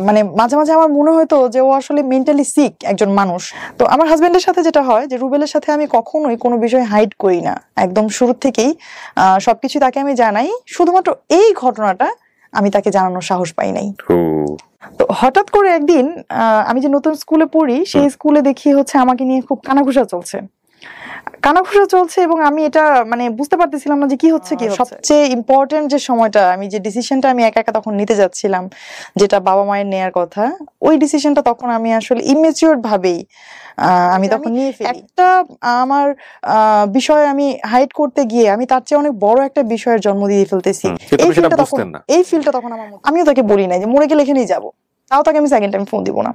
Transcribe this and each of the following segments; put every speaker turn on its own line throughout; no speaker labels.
মানে মাঝে মাঝে আমার মনে হতো যে ও আসলে মেন্টালি সিক একজন মানুষ। তো আমার হাজবেন্ডের সাথে যেটা হয় যে রুবেলের সাথে আমি কখনোই কোনো বিষয় হাইড করি না, একদম শুরু থেকেই সবকিছু তাকে আমি জানাই। শুধুমাত্র এই ঘটনাটা আমি তাকে জানানোর সাহস পাই নাই। তো হঠাৎ করে একদিন আমি যে নতুন স্কুলে পড়ি সেই স্কুলে দেখি হচ্ছে আমাকে নিয়ে খুব কানাঘুষা চলছে এবং আমি এটা মানে বুঝতে পারতেছিলাম না যে কি হচ্ছে। সবচেয়ে ইম্পর্টেন্ট যে সময়টা, আমি যে ডিসিশনটা আমি একা একা তখন নিতে যাচ্ছিলাম, যেটা বাবা মায়ের নেয়ার কথা, ওই ডিসিশনটা তখন আমি আসলে ইমেচিওর ভাবেই আমি তখন নিয়ে ফেলি। একটা আমার বিষয় আমি হাইড করতে গিয়ে আমি তার চেয়ে অনেক বড় একটা বিষয়ের জন্ম দিয়ে ফেলতেছি। এই ফিলটা তখন আমিও তাকে বলি নাই যে মরে গেলে এখানেই যাবো, তাও তাকে আমি সেকেন্ড টাইম ফোন দিব না।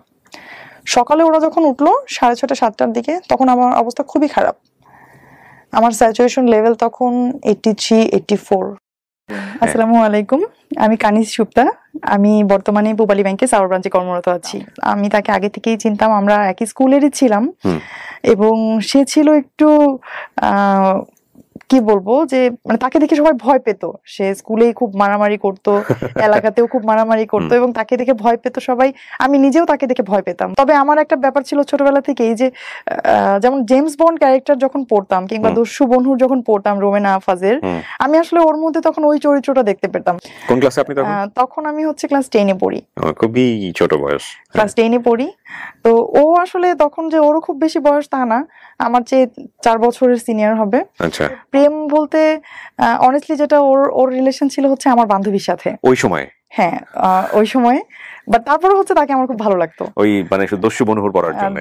সকালে ওরা যখন উঠলো 6:30 7টার দিকে, তখন আমার অবস্থা খুবই খারাপ। আমার স্যাচুরেশন লেভেল তখন 83 84। আসসালামু আলাইকুম, আমি কানিজ সুপ্তা। আমি বর্তমানে পূবালী ব্যাংকে সাউথ ব্রাঞ্চে কর্মরত আছি। আমি তাকে আগে থেকেই চিনতাম, আমরা একই স্কুলেরই ছিলাম এবং সে ছিল একটু কি বলবো যে মানে তাকে দেখে সবাই ভয় পেত। সে স্কুলেই খুব মারামারি করতো, এলাকাতেও খুব মারামারি করতো এবং তাকে দেখে ভয় পেত সবাই। আমি নিজেও তাকে দেখে ভয় পেতাম। তবে আমার একটা ব্যাপার ছিল ছোটবেলা থেকেই যে যেমন জেমস বন্ড ক্যারেক্টার যখন পড়তাম কিংবা দস্যু বন্ধুর যখন পড়তাম রোমেনা আফাজের, আমি আসলে ওর মধ্যে তখন ওই চরিত্রটা দেখতে পেতাম।
কোন ক্লাসে আপনি তখন?
তখন আমি হচ্ছে ক্লাস 10 এ পড়ি।
খুবই ছোট বয়স,
ক্লাস 10 এ পড়ি। তো ও আসলে তখন যে ওরও খুব বেশি বয়স তা না, আমার চেয়ে 4 বছরের সিনিয়র হবে।
আচ্ছা।
প্রেম বলতে অনেস্টলি যেটা ওর রিলেশন ছিল হচ্ছে আমার বান্ধবীর সাথে
ওই সময়।
হ্যাঁ, ওই সময়। বাট তারপরে হচ্ছে তাকে আমার খুব ভালো লাগতো,
ওই মানে দস্যু বনুহুর পড়ার জন্য।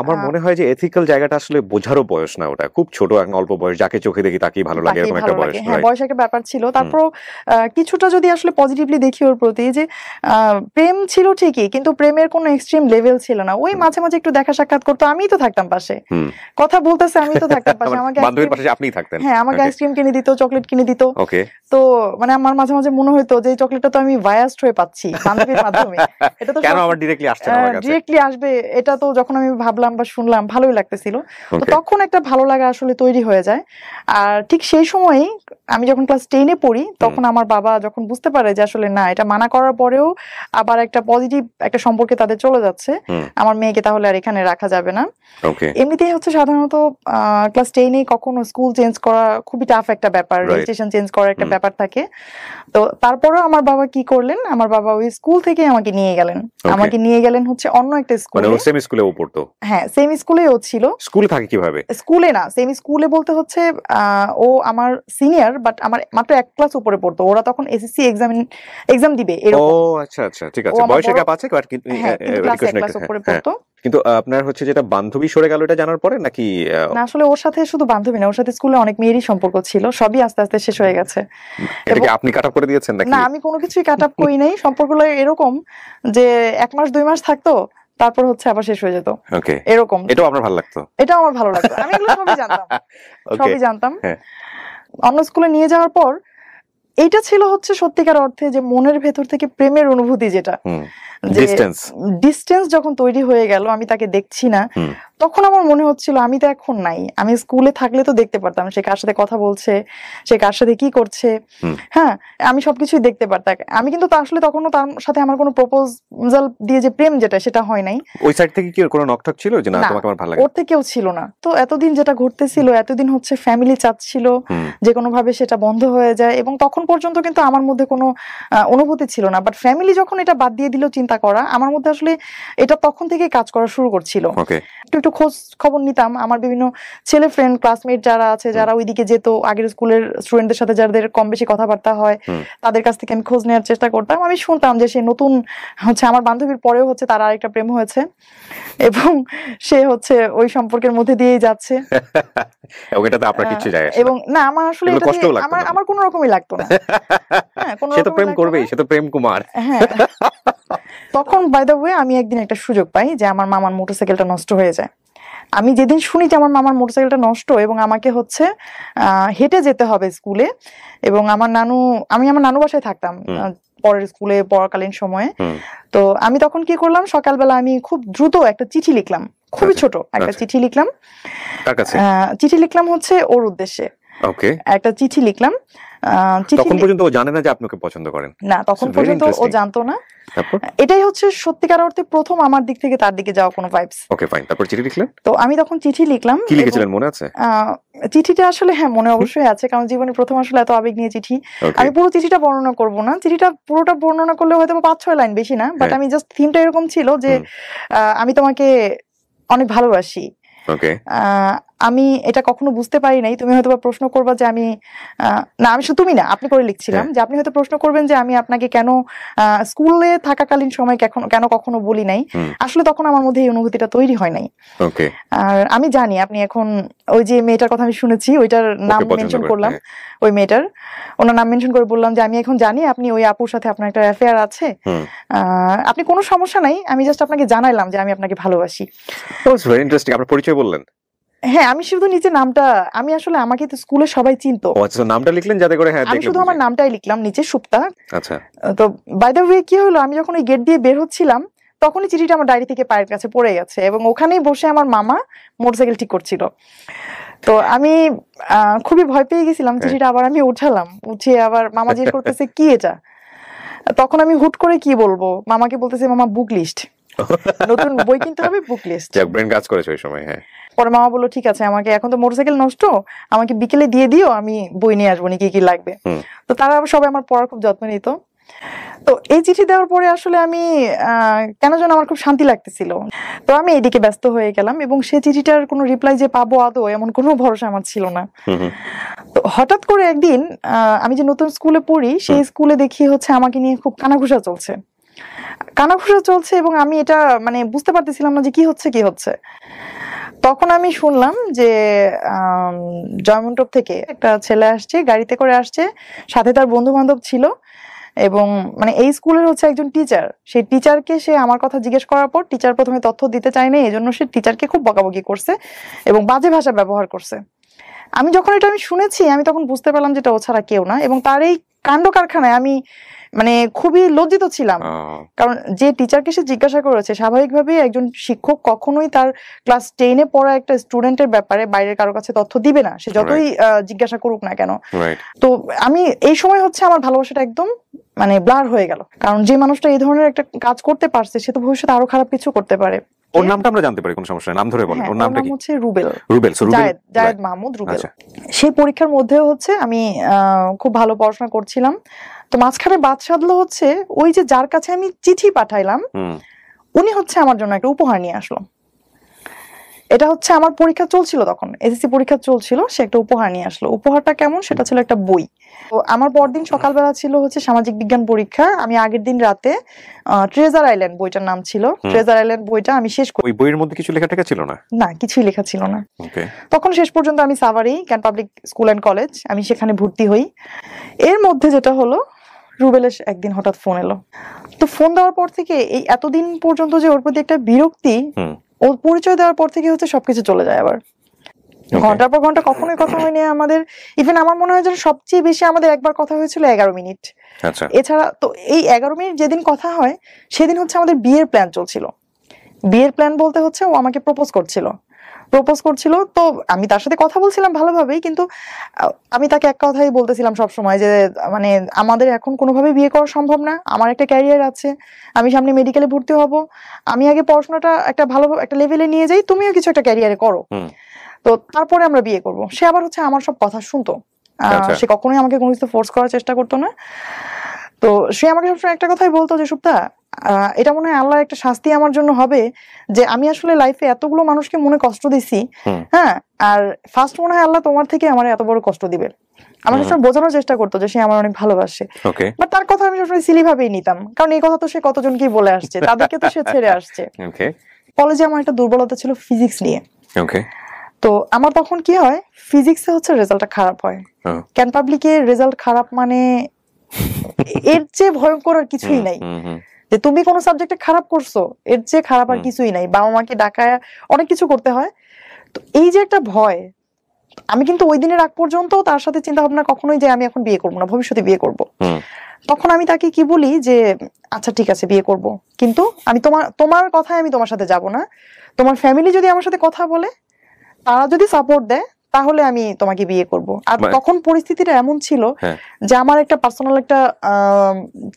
আমার মনে হয় যে এথিক্যাল জায়গাটা আসলে বোঝারও বয়স না, ওটা খুব ছোট অল্প বয়স, যাকে চোখে দেখি তাকেই ভালো লাগে এরকম একটা বয়স।
হ্যাঁ, বয়স একটা ব্যাপার ছিল। তারপর কিছুটা যদি আসলে পজিটিভলি দেখি ওর প্রতি, যে প্রেম ছিল ঠিকই, কিন্তু প্রেমের কোনো এক্সট্রিম লেভেল ছিল না। ওই মাঝে মাঝে একটু দেখা সাক্ষাৎ করতো, আমিই তো থাকতাম পাশে, কথা বলতেছে আমি তো থাকতাম পাশে। আমাকে
বান্ধবীর পাশে আপনিই থাকতেন?
হ্যাঁ, আমাকে আইসক্রিম কিনে দিত, চকলেট কিনে দিত।
ওকে।
তো মানে আমার মাঝে মাঝে মনে হতো যে এই চকলেটটা তো আমি বায়াসড হয়ে পাচ্ছি বান্ধবীর মাধ্যমে, এটা তো
কেন আমার ডাইরেক্টলি আসছে না আমার কাছে?
ডাইরেক্টলি আসবে, এটা তো যখন আমি ভাবলাম বা শুনলাম ভালোই লাগতেছিল। তো তখন একটা ভালো লাগা আসলে তৈরি হয়ে যায়। আর ঠিক সেই সময়ই আমি যখন ক্লাস 10 এ পড়ি, তখন আমার বাবা যখন বুঝতে পারে যে আসলে না, এটা মানা করার পরেও আবার একটা পজিটিভ একটা সম্পর্কে তাদের চলে যাচ্ছে, আমার মেয়েকে তাহলে আর এখানে রাখা যাবে না। এমনিতেই হচ্ছে সাধারণত ক্লাস 10 এ কখনো স্কুল চেঞ্জ করা খুবই টাফ একটা ব্যাপার, রেজিস্ট্রেশন চেঞ্জ করার একটা ব্যাপার থাকে। তো তারপরেও আমার বাবা কি করলেন, আমার বাবা ওই স্কুল থেকে আমাকে নিয়ে গেলেন হচ্ছে অন্য একটা স্কুলে।
মানে সেম স্কুলে ও পড়তো?
হ্যাঁ, সেম স্কুলে ও ছিল।
স্কুলে থাকে কিভাবে?
স্কুলে না, সেম স্কুলে বলতে হচ্ছে ও আমার সিনিয়র, বাট আমার মাত্র এক ক্লাস উপরে পড়তো। ওরা তখন এসএসসি এক্সাম দিবে এরকম।
ও আচ্ছা আচ্ছা, ঠিক আছে। বয়সের গ্যাপ আছে, কিন্তু
ক্লাস উপরে পড়তো।
কিন্তু আপনার হচ্ছে যেটা বান্ধবী সরে গেল এটা জানার পরে নাকি?
না, আসলে ওর সাথে শুধু বান্ধবী না, ওর সাথে স্কুলে অনেক মেয়েরই সম্পর্ক ছিল, সবই আস্তে আস্তে শেষ হয়ে গেছে।
এটা কি আপনি কাট আপ করে দিয়েছেন নাকি?
না, আমি কোনো কিছুই কাট আপ করি নাই। সম্পর্কগুলো এরকম যে 1 মাস 2 মাস থাকতো, তারপর হচ্ছে আবার শেষ হয়ে যেত।
ওকে,
এরকম।
এটাও আপনার ভালো লাগতো?
এটাও আমার ভালো লাগতো, আমি এগুলো সবই জানতাম। অন্য স্কুলে নিয়ে যাওয়ার পর এইটা ছিল হচ্ছে সত্যিকার অর্থে যে মনের ভেতর থেকে প্রেমের অনুভূতি, যেটা ডিস্টেন্স যখন তৈরি হয়ে গেল, আমি তাকে দেখছি না, তখন আমার মনে হচ্ছিল আমি তো এখন নাই। আমি স্কুলে থাকলে তো দেখতে পারতাম সে কার সাথে কথা বলছে, সে কার সাথে কি করছে, হ্যাঁ, আমি সবকিছুই দেখতে পারতাম। আমি কিন্তু আসলে তখনও তার সাথে আমার কোনো প্রপোজাল দিয়ে যে প্রেম, যেটা সেটা হয় নাই।
ওই সাইড থেকে কি কোনো নকটক ছিল যে না তোমাকে আমার ভালো লাগে?
ওর থেকেও ছিল না। তো এতদিন যেটা ঘটতেছিল, এতদিন হচ্ছে ফ্যামিলি চাচ্ছিল যে কোনো ভাবে সেটা বন্ধ হয়ে যায়, এবং তখন পর্যন্ত কিন্তু আমার মধ্যে কোনো অনুভূতি ছিল না। বাট ফ্যামিলি যখন এটা বাদ দিয়ে দিল চিন্তা করা, আমার মধ্যে আসলে এটা তখন থেকে কাজ করা শুরু করছিল। একটু খোঁজ খবর নিতাম, আমার বিভিন্ন ছেলে ফ্রেন্ড ক্লাসমেট যারা আছে, যারা ওইদিকে যেত, আগের স্কুলের স্টুডেন্টদের সাথে যাদের কম বেশি কথাবার্তা হয়, তাদের কাছ থেকে আমি খোঁজ নেওয়ার চেষ্টা করতাম। আমি শুনতাম যে সে নতুন হচ্ছে আমার বান্ধবীর পরেও হচ্ছে তার আরেকটা প্রেম হয়েছে এবং সে হচ্ছে ওই সম্পর্কের মধ্যে দিয়েই যাচ্ছে। এবং না, আমার আসলে আমার কোনো রকমই লাগতো না।
সে তো প্রেম করবেই, সে তো প্রেম কুমার।
হ্যাঁ, তখন বাই দ্য ওয়ে আমি একদিন একটা সুযোগ পাই যে আমার মামার মোটরসাইকেলটা নষ্ট হয়ে যায়। আমি যেদিন শুনি যে আমার মামার মোটরসাইকেলটা নষ্ট এবং আমাকে হচ্ছে হেঁটে যেতে হবে স্কুলে, এবং আমি আমার নানু বাসায় থাকতাম পরের স্কুলে পড়াকালীন সময়ে। তো আমি তখন কি করলাম, সকালবেলা আমি খুব দ্রুত একটা চিঠি লিখলাম, খুবই ছোট একটা চিঠি লিখলাম। চিঠি লিখলাম হচ্ছে ওর উদ্দেশ্যে, একটা চিঠি লিখলাম চিঠি
তখন পর্যন্ত ও জানে না যে আপনি ওকে পছন্দ করেন?
না, তখন
Very
পর্যন্ত ও
interesting.
জানতো না।
তারপর?
এটাই হচ্ছে সত্যিকার অর্থে প্রথম আমার দিক থেকে তার দিকে যাওয়া কোনো ভাইবস।
ওকে, ফাইন। তারপর চিঠি লিখলেন?
তো আমি তখন চিঠি লিখলাম।
কি লিখেছিলেন মনে আছে?
চিঠিটা আসলে হ্যাঁ মনে অবশ্যই আছে, কারণ জীবনে প্রথম আসলে এত আবেগ নিয়ে চিঠি। আমি পুরো চিঠিটা বর্ণনা করব না, চিঠিটা পুরোটা বর্ণনা করলে হয়তো 5-6 লাইন, বেশি না, বাট আমি জাস্ট থিমটা এরকম ছিল যে আমি তোমাকে অনেক ভালোবাসি।
ওকে।
আমি এটা কখনো বুঝতে পারি নাই, তুমি হয়তো প্রশ্ন করবা যে আমি না, আমি শুধু তুমি না, আপনি করে লিখছিলাম যে আপনি হয়তো প্রশ্ন করবেন যে আমি আপনাকে কেন স্কুলে থাকাকালীন সময় কেন কখনো বলি নাই। আসলে তখন আমার মধ্যে এই অনুভূতিটা তৈরি হয় নাই।
ওকে। আর
আমি জানি আপনি এখন ওই যে মেয়েটার কথা আমি শুনেছি, ওইটার নাম মেনশন করলাম, ওই মেয়েটার ওনার নাম মেনশন করে বললাম যে আমি এখন জানি আপনি ওই আপুর সাথে আপনার একটা অ্যাফেয়ার আছে, আপনি কোনো সমস্যা নাই, আমি জাস্ট আপনাকে জানাইলাম যে আমি আপনাকে ভালোবাসি।
That's very interesting. আপনার পরিচয় বললেন?
হ্যাঁ, আমি শুধু নিচে নামটা, আমি আসলে আমাকে তো স্কুলে সবাই চিনতো।
আচ্ছা, নামটা লিখলেন যাতে করে হ্যাঁ
আমি শুধু আমার নামটাই লিখলাম নিচে, সুপ্তা।
আচ্ছা।
তো বাই দ্য ওয়ে কি হলো, আমি যখন ওই গেট দিয়ে বের হচ্ছিলাম তখনই চিঠিটা আমার ডায়েরি থেকে পায়ের কাছে পড়ে গেছে, এবং ওখানেই বসে আমার মামা মোটরসাইকেল ঠিক করছিল। তো আমি খুবই ভয় পেয়ে গেছিলাম। চিঠিটা আবার আমি উঠালাম, উঠিয়ে আবার মামা জিজ্ঞেস করতেছে কি এটা। তখন আমি হুট করে কি বলবো, মামাকে বলতেছে মামা বুক লিস্ট, নতুন বই কিনতে হবে, বুক লিস্ট।
ব্রেন কাজ করেছে ওই সময়। হ্যাঁ।
পরে মামা বললো ঠিক আছে, আমাকে এখন তো মোটরসাইকেল নষ্ট, আমাকে বিকেলে দিয়ে দিও, আমি বই নিয়ে আসবো, কি কি লাগবে। তো তারা সবাই আমার পড়ার খুব যত্ন নিত। তো এই চিঠি দেওয়ার পরে আসলে আমি কেন যেন আমার খুব শান্তি লাগতেছিল। তো আমি এদিকে ব্যস্ত হয়ে গেলাম, এবং সেই চিঠিটার কোনো রিপ্লাই যে পাবো আদৌ এমন কোনো ভরসা আমার ছিল না। তো হঠাৎ করে একদিন আমি যে নতুন স্কুলে পড়ি, সেই স্কুলে দেখি হচ্ছে আমাকে নিয়ে খুব কানাঘুষা চলছে, এবং আমি এটা মানে বুঝতে পারতেছিলাম না যে কি হচ্ছে। তখন আমি শুনলাম যে জয়মন্টপ থেকে একটা ছেলে আসছে, গাড়িতে করে আসছে, সাথে তার বন্ধু বান্ধব ছিল, এবং মানে এই স্কুলের হচ্ছে একজন টিচার। সেই টিচারকে সে আমার কথা জিজ্ঞেস করার পর টিচার প্রথমে তথ্য দিতে চায়নি, এই জন্য সে টিচারকে খুব বকাবকি করছে এবং বাজে ভাষা ব্যবহার করছে। আমি যখন এটা শুনেছি, আমি তখন বুঝতে পারলাম যে এটা ও ছাড়া কেউ না, এবং তার এই কাণ্ড কারখানায় আমি মানে খুবই লজ্জিত ছিলাম। কারণ যে টিচারকে সে জিজ্ঞাসা করেছে, স্বাভাবিকভাবেই একজন শিক্ষক কখনোই তার ক্লাস 10-এ পড়া একটা স্টুডেন্টের ব্যাপারে বাইরের কারো কাছে তথ্য দিবে না, সে যতই জিজ্ঞাসা করুক না কেন। তো আমি এই সময় হচ্ছে আমার ভালোবাসাটা একদম মানে ব্লার হয়ে গেল, কারণ যে মানুষটা এই ধরনের একটা কাজ করতে পারছে সে তো ভবিষ্যতে আরো খারাপ কিছু করতে পারে।
ওর নামটা আমরা জানতে পারি? কোন সমস্যা নেই, নাম ধরে বলেন। ওর নামটা কি?
হচ্ছে রুবেল। জায়েদ মাহমুদ রুবেল। সেই পরীক্ষার মধ্যেও হচ্ছে আমি খুব ভালো পড়াশোনা করছিলাম। তো মাঝখানে বাদ সাধলো হচ্ছে ওই যে যার কাছে আমি চিঠি পাঠাইলাম, উনি হচ্ছে আমার জন্য একটা উপহার নিয়ে আসলো। এটা হচ্ছে আমার পরীক্ষা চলছিল, তখন এসএসসি পরীক্ষা চলছিল, সে একটা উপহার নিয়ে আসলো। উপহারটা কেমন, সেটা ছিল একটা বই। তো আমার পরদিন সকালবেলা ছিল হচ্ছে সামাজিক বিজ্ঞান পরীক্ষা। আমি আগের দিন রাতে ট্রেজার আইল্যান্ড বইটার নাম ছিল, ট্রেজার আইল্যান্ড বইটা আমি শেষ করি।
ওই বইয়ের মধ্যে কিছু লেখা ছিল না? না,
কিছুই লেখা ছিল না। তখন শেষ পর্যন্ত আমি সাভারেই ক্যান পাবলিক স্কুল অ্যান্ড কলেজ, আমি সেখানে ভর্তি হই। এর মধ্যে যেটা হলো, রুবেলের একদিন হঠাৎ ফোন এলো। তো ফোন দেওয়ার পর থেকে এই এতদিন পর্যন্ত যে ওর প্রতি একটা বিরক্তি, ও পরিচয় দেওয়ার পর থেকে হচ্ছে সবকিছু চলে যায় আবার। ঘন্টার পর ঘন্টা কখনোই কথা হয়নি আমাদের। ইভেন আমার মনে হয় যে সবচেয়ে বেশি আমাদের একবার কথা হয়েছিল 11 মিনিট। এছাড়া তো এই 11 মিনিট যেদিন কথা হয়, সেদিন হচ্ছে আমাদের বিয়ের প্ল্যান চলছিল। বিয়ের প্ল্যান বলতে হচ্ছে ও আমাকে প্রপোজ করছিল। তো আমি তার সাথে কথা বলছিলাম ভালোভাবেই, কিন্তু আমি তাকে এক কথাই বলতেছিলাম সবসময় যে মানে আমাদের এখন কোনোভাবেই বিয়ে করা সম্ভব না, আমার একটা ক্যারিয়ার আছে, আমি সামনে মেডিকেলে ভর্তি হব, আমি আগে পড়াশোনাটা একটা ভালো একটা লেভেলে নিয়ে যাই, তুমিও কিছু একটা ক্যারিয়ারে করো, তো তারপরে আমরা বিয়ে করব। সে আবার হচ্ছে আমার সব কথা শুনতো, সে কখনোই আমাকে কোনো কিছু ফোর্স করার চেষ্টা করতো না। তো সে আমাকে সবসময় একটা কথাই বলতো যে সুপ্তা, এটা মনে হয় আল্লাহর একটা শাস্তি আমার জন্য হবে যে আমি আসলে লাইফে এতগুলো মানুষকে মনে কষ্ট দিছি, হ্যাঁ, আর ফার্স্ট মনে হয় আল্লাহ তোমার থেকে আমার এত বড় কষ্ট দিবে। আমার সবসময় বোঝানোর চেষ্টা করতো যে সে আমার অনেক ভালোবাসে, বাট তার কথা আমি সবসময় সিলি ভাবেই নিতাম, কারণ এই কথা তো সে কতজনকেই বলে আসছে, তাদেরকে তো সে ছেড়ে আসছে। কলেজে আমার একটা দুর্বলতা ছিল ফিজিক্স নিয়ে। তো আমার তখন কি হয়, ফিজিক্সে হচ্ছে রেজাল্টটা খারাপ হয়, ক্যান পাবলিকে রেজাল্ট খারাপ মানে এর চেয়ে ভয়ঙ্কর আর কিছুই নাই। যে তুমি কোনো সাবজেক্টে খারাপ করছো, এর চেয়ে খারাপ আর কিছুই নাই। বাবা মাকে ডাকায় অনেক কিছু করতে হয়। তো এই যে একটা ভয়, আমি কিন্তু ওই দিনের আগ পর্যন্ত তার সাথে চিন্তা ভাবনা কখনোই যে আমি এখন বিয়ে করবো না, ভবিষ্যতে বিয়ে করব। তখন আমি তাকে কি বলি যে আচ্ছা ঠিক আছে বিয়ে করব, কিন্তু আমি তোমার কথায় আমি তোমার সাথে যাব না, তোমার ফ্যামিলি যদি আমার সাথে কথা বলে, তারা যদি সাপোর্ট দেয় তাহলে আমি তোমাকে বিয়ে করব। আর তখন পরিস্থিতিটা এমন ছিল যে আমার একটা পার্সোনাল একটা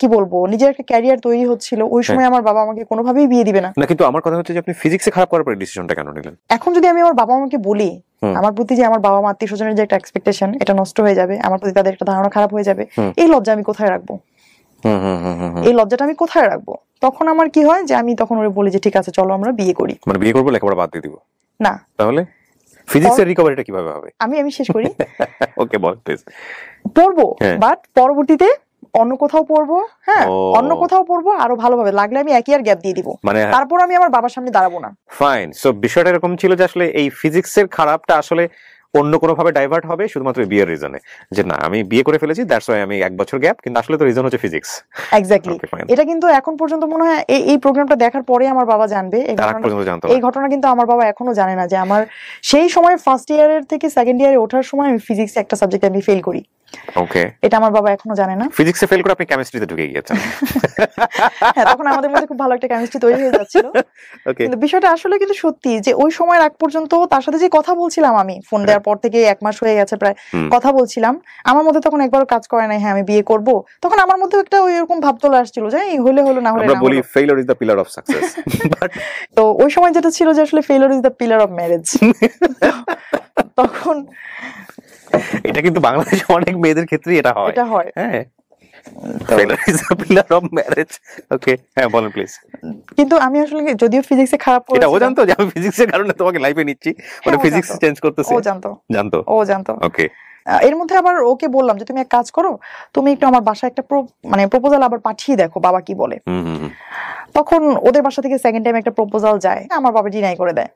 কি বলবো নিজের একটা ক্যারিয়ার তৈরি হচ্ছিল, ওই সময় আমার বাবা আমাকে কোনোভাবেই বিয়ে দিবে না।
কিন্তু আমার কথা হচ্ছে যে আপনি ফিজিক্সে খারাপ করার পরে ডিসিশনটা কেন নিলেন?
এখন যদি আমি আমার বাবা মাকে বলি আমার প্রতি যে আমার বাবা মা আত্মীয় স্বজনের যে একটা এক্সপেকটেশন এটা নষ্ট হয়ে যাবে, আমার প্রতি তাদের একটা ধারণা খারাপ হয়ে যাবে, এই লজ্জা আমি কোথায় রাখবো? এই লজ্জাটা আমি কোথায় রাখবো? তখন আমার কি হয় যে আমি তখন ওরে বলি যে ঠিক আছে চলো আমরা বিয়ে করি।
মানে বিয়ে করবো, লেখাপড়া বাদ দিয়ে দিব?
না।
তাহলে ফিজিক্সের রিকভারিটা কিভাবে হবে?
আমি শেষ করি।
ওকে বল প্লিজ।
পড়বো, বাট পরবর্তীতে অন্য কোথাও পড়বো। হ্যাঁ, অন্য কোথাও পড়বো, আরো ভালোভাবে, লাগলে আমি 1 ইয়ার গ্যাপ দিয়ে দিব, মানে তারপর আমি আমার বাবার সামনে দাঁড়াবো না।
ফাইন। সো বিষয়টা এরকম ছিল যে আসলে এই ফিজিক্সের খারাপটা আসলে অন্য কোনো ভাবে ডাইভার্ট হবে শুধুমাত্র বিয়ের রিজনে, যে না আমি বিয়ে করে ফেলেছি দ্যাটস ওয়াই আমি 1 বছর গ্যাপ, কিন্তু আসলে তো রিজন হচ্ছে ফিজিক্স।
এক্স্যাক্টলি। এটা কিন্তু এখন পর্যন্ত মনে হয় এই প্রোগ্রামটা দেখার পরে আমার বাবা জানবে। এই ঘটনা কিন্তু আমার বাবা এখনো জানে না যে আমার সেই সময় ফার্স্ট ইয়ারের থেকে সেকেন্ড ইয়ারে ওঠার সময় আমি ফিজিক্সে একটা সাবজেক্টে আমি ফেল করি। ওকে, এটা আমার বাবা এখনো জানে না।
ফিজিক্সে ফেল করে আপনি কেমিস্ট্রিতে ঢুকে গিয়েছেন।
হ্যাঁ, তখন আমাদের মধ্যে খুব ভালো একটা কেমিস্ট্রি তৈরি হয়ে যাচ্ছিল। কিন্তু বিষয়টা আসলে কিন্তু সত্যি যে ওই সময়ের আগ পর্যন্ত তার সাথে যে কথা বলছিলাম, আমি ফোন দেওয়ার পর থেকে 1 মাস হয়ে গেছে প্রায় কথা বলছিলাম, আমার মধ্যে তখন একবারও কাজ করে নাই হ্যাঁ আমি বিয়ে করব। তখন আমার মধ্যে একটা ওইরকম ভাব চলে আসছিল যে হলে হলো, না হলে না। আমরা
বলি failure is the pillar of success.
তো ওই সময় যেটা ছিল যে আসলে failure is the pillar of marriage. তখন
এটা কিন্তু বাংলাদেশে অনেক মেয়েদের ক্ষেত্রে এটা হয়। হ্যাঁ, failure is the pillar of marriage. Okay, হ্যাঁ বলেন প্লিজ।
কিন্তু আমি আসলে যদিও ফিজিক্সে খারাপ করেছি,
এটা ও জানতো যে আমি ফিজিক্সের কারণে তোমাকে লাইফে নিচ্ছি, মানে ফিজিক্স চেঞ্জ করতেছে? ও জানতো। ওকে।
এর মধ্যে আবার ওকে বললাম যে তুমি এক কাজ করো, তুমি একটু আমার বাসায় একটা মানে প্রপোজাল আবার পাঠিয়ে দেখো বাবা কি বলে। তখন ওদের বাসা থেকে সেকেন্ড টাইম একটা প্রপোজাল যায়, আমার বাবা ডিনাই করে দেয়।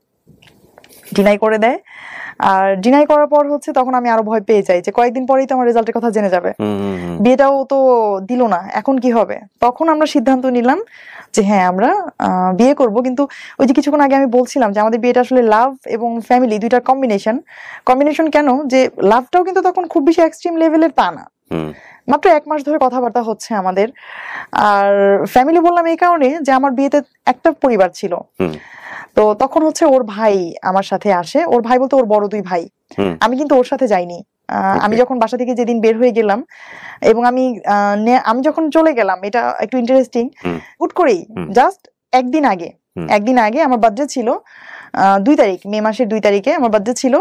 আর ডিনাই করার পর হচ্ছে তখন আমি আরো ভয় পেয়ে যাই যে কয়েকদিন পরেই তো আমার রেজাল্টের কথা জেনে যাবে, বিয়েটাও তো দিল না, এখন কি হবে? তখন আমরা সিদ্ধান্ত নিলাম যে হ্যাঁ আমরা বিয়ে করব। কিন্তু ওই যে কিছুক্ষণ আগে আমি বলছিলাম যে আমাদের বিয়েটা আসলে লাভ এবং ফ্যামিলি দুইটার কম্বিনেশন। কেন যে লাভটাও কিন্তু তখন খুব বেশি এক্সট্রিম লেভেলের তা না, মাত্র 1 মাস ধরে কথাবার্তা হচ্ছে আমাদের। আর ফ্যামিলি বললাম এই কারণে যে আমার বিয়েতে একটা পরিবার ছিল। তো তখন হচ্ছে ওর ভাই আমার সাথে আসে, ওর ভাই বলতে ওর বড় 2 ভাই। আমি কিন্তু ওর সাথে যাইনি। আমি যখন বাসা থেকে যেদিন বের হয়ে গেলাম এবং আমি যখন চলে গেলাম, এটা একটু ইন্টারেস্টিং, হুট করেই জাস্ট একদিন আগে আমার বার্থডে ছিল, 2 তারিখ, মে মাসের 2 তারিখে আমার বার্থডে ছিল।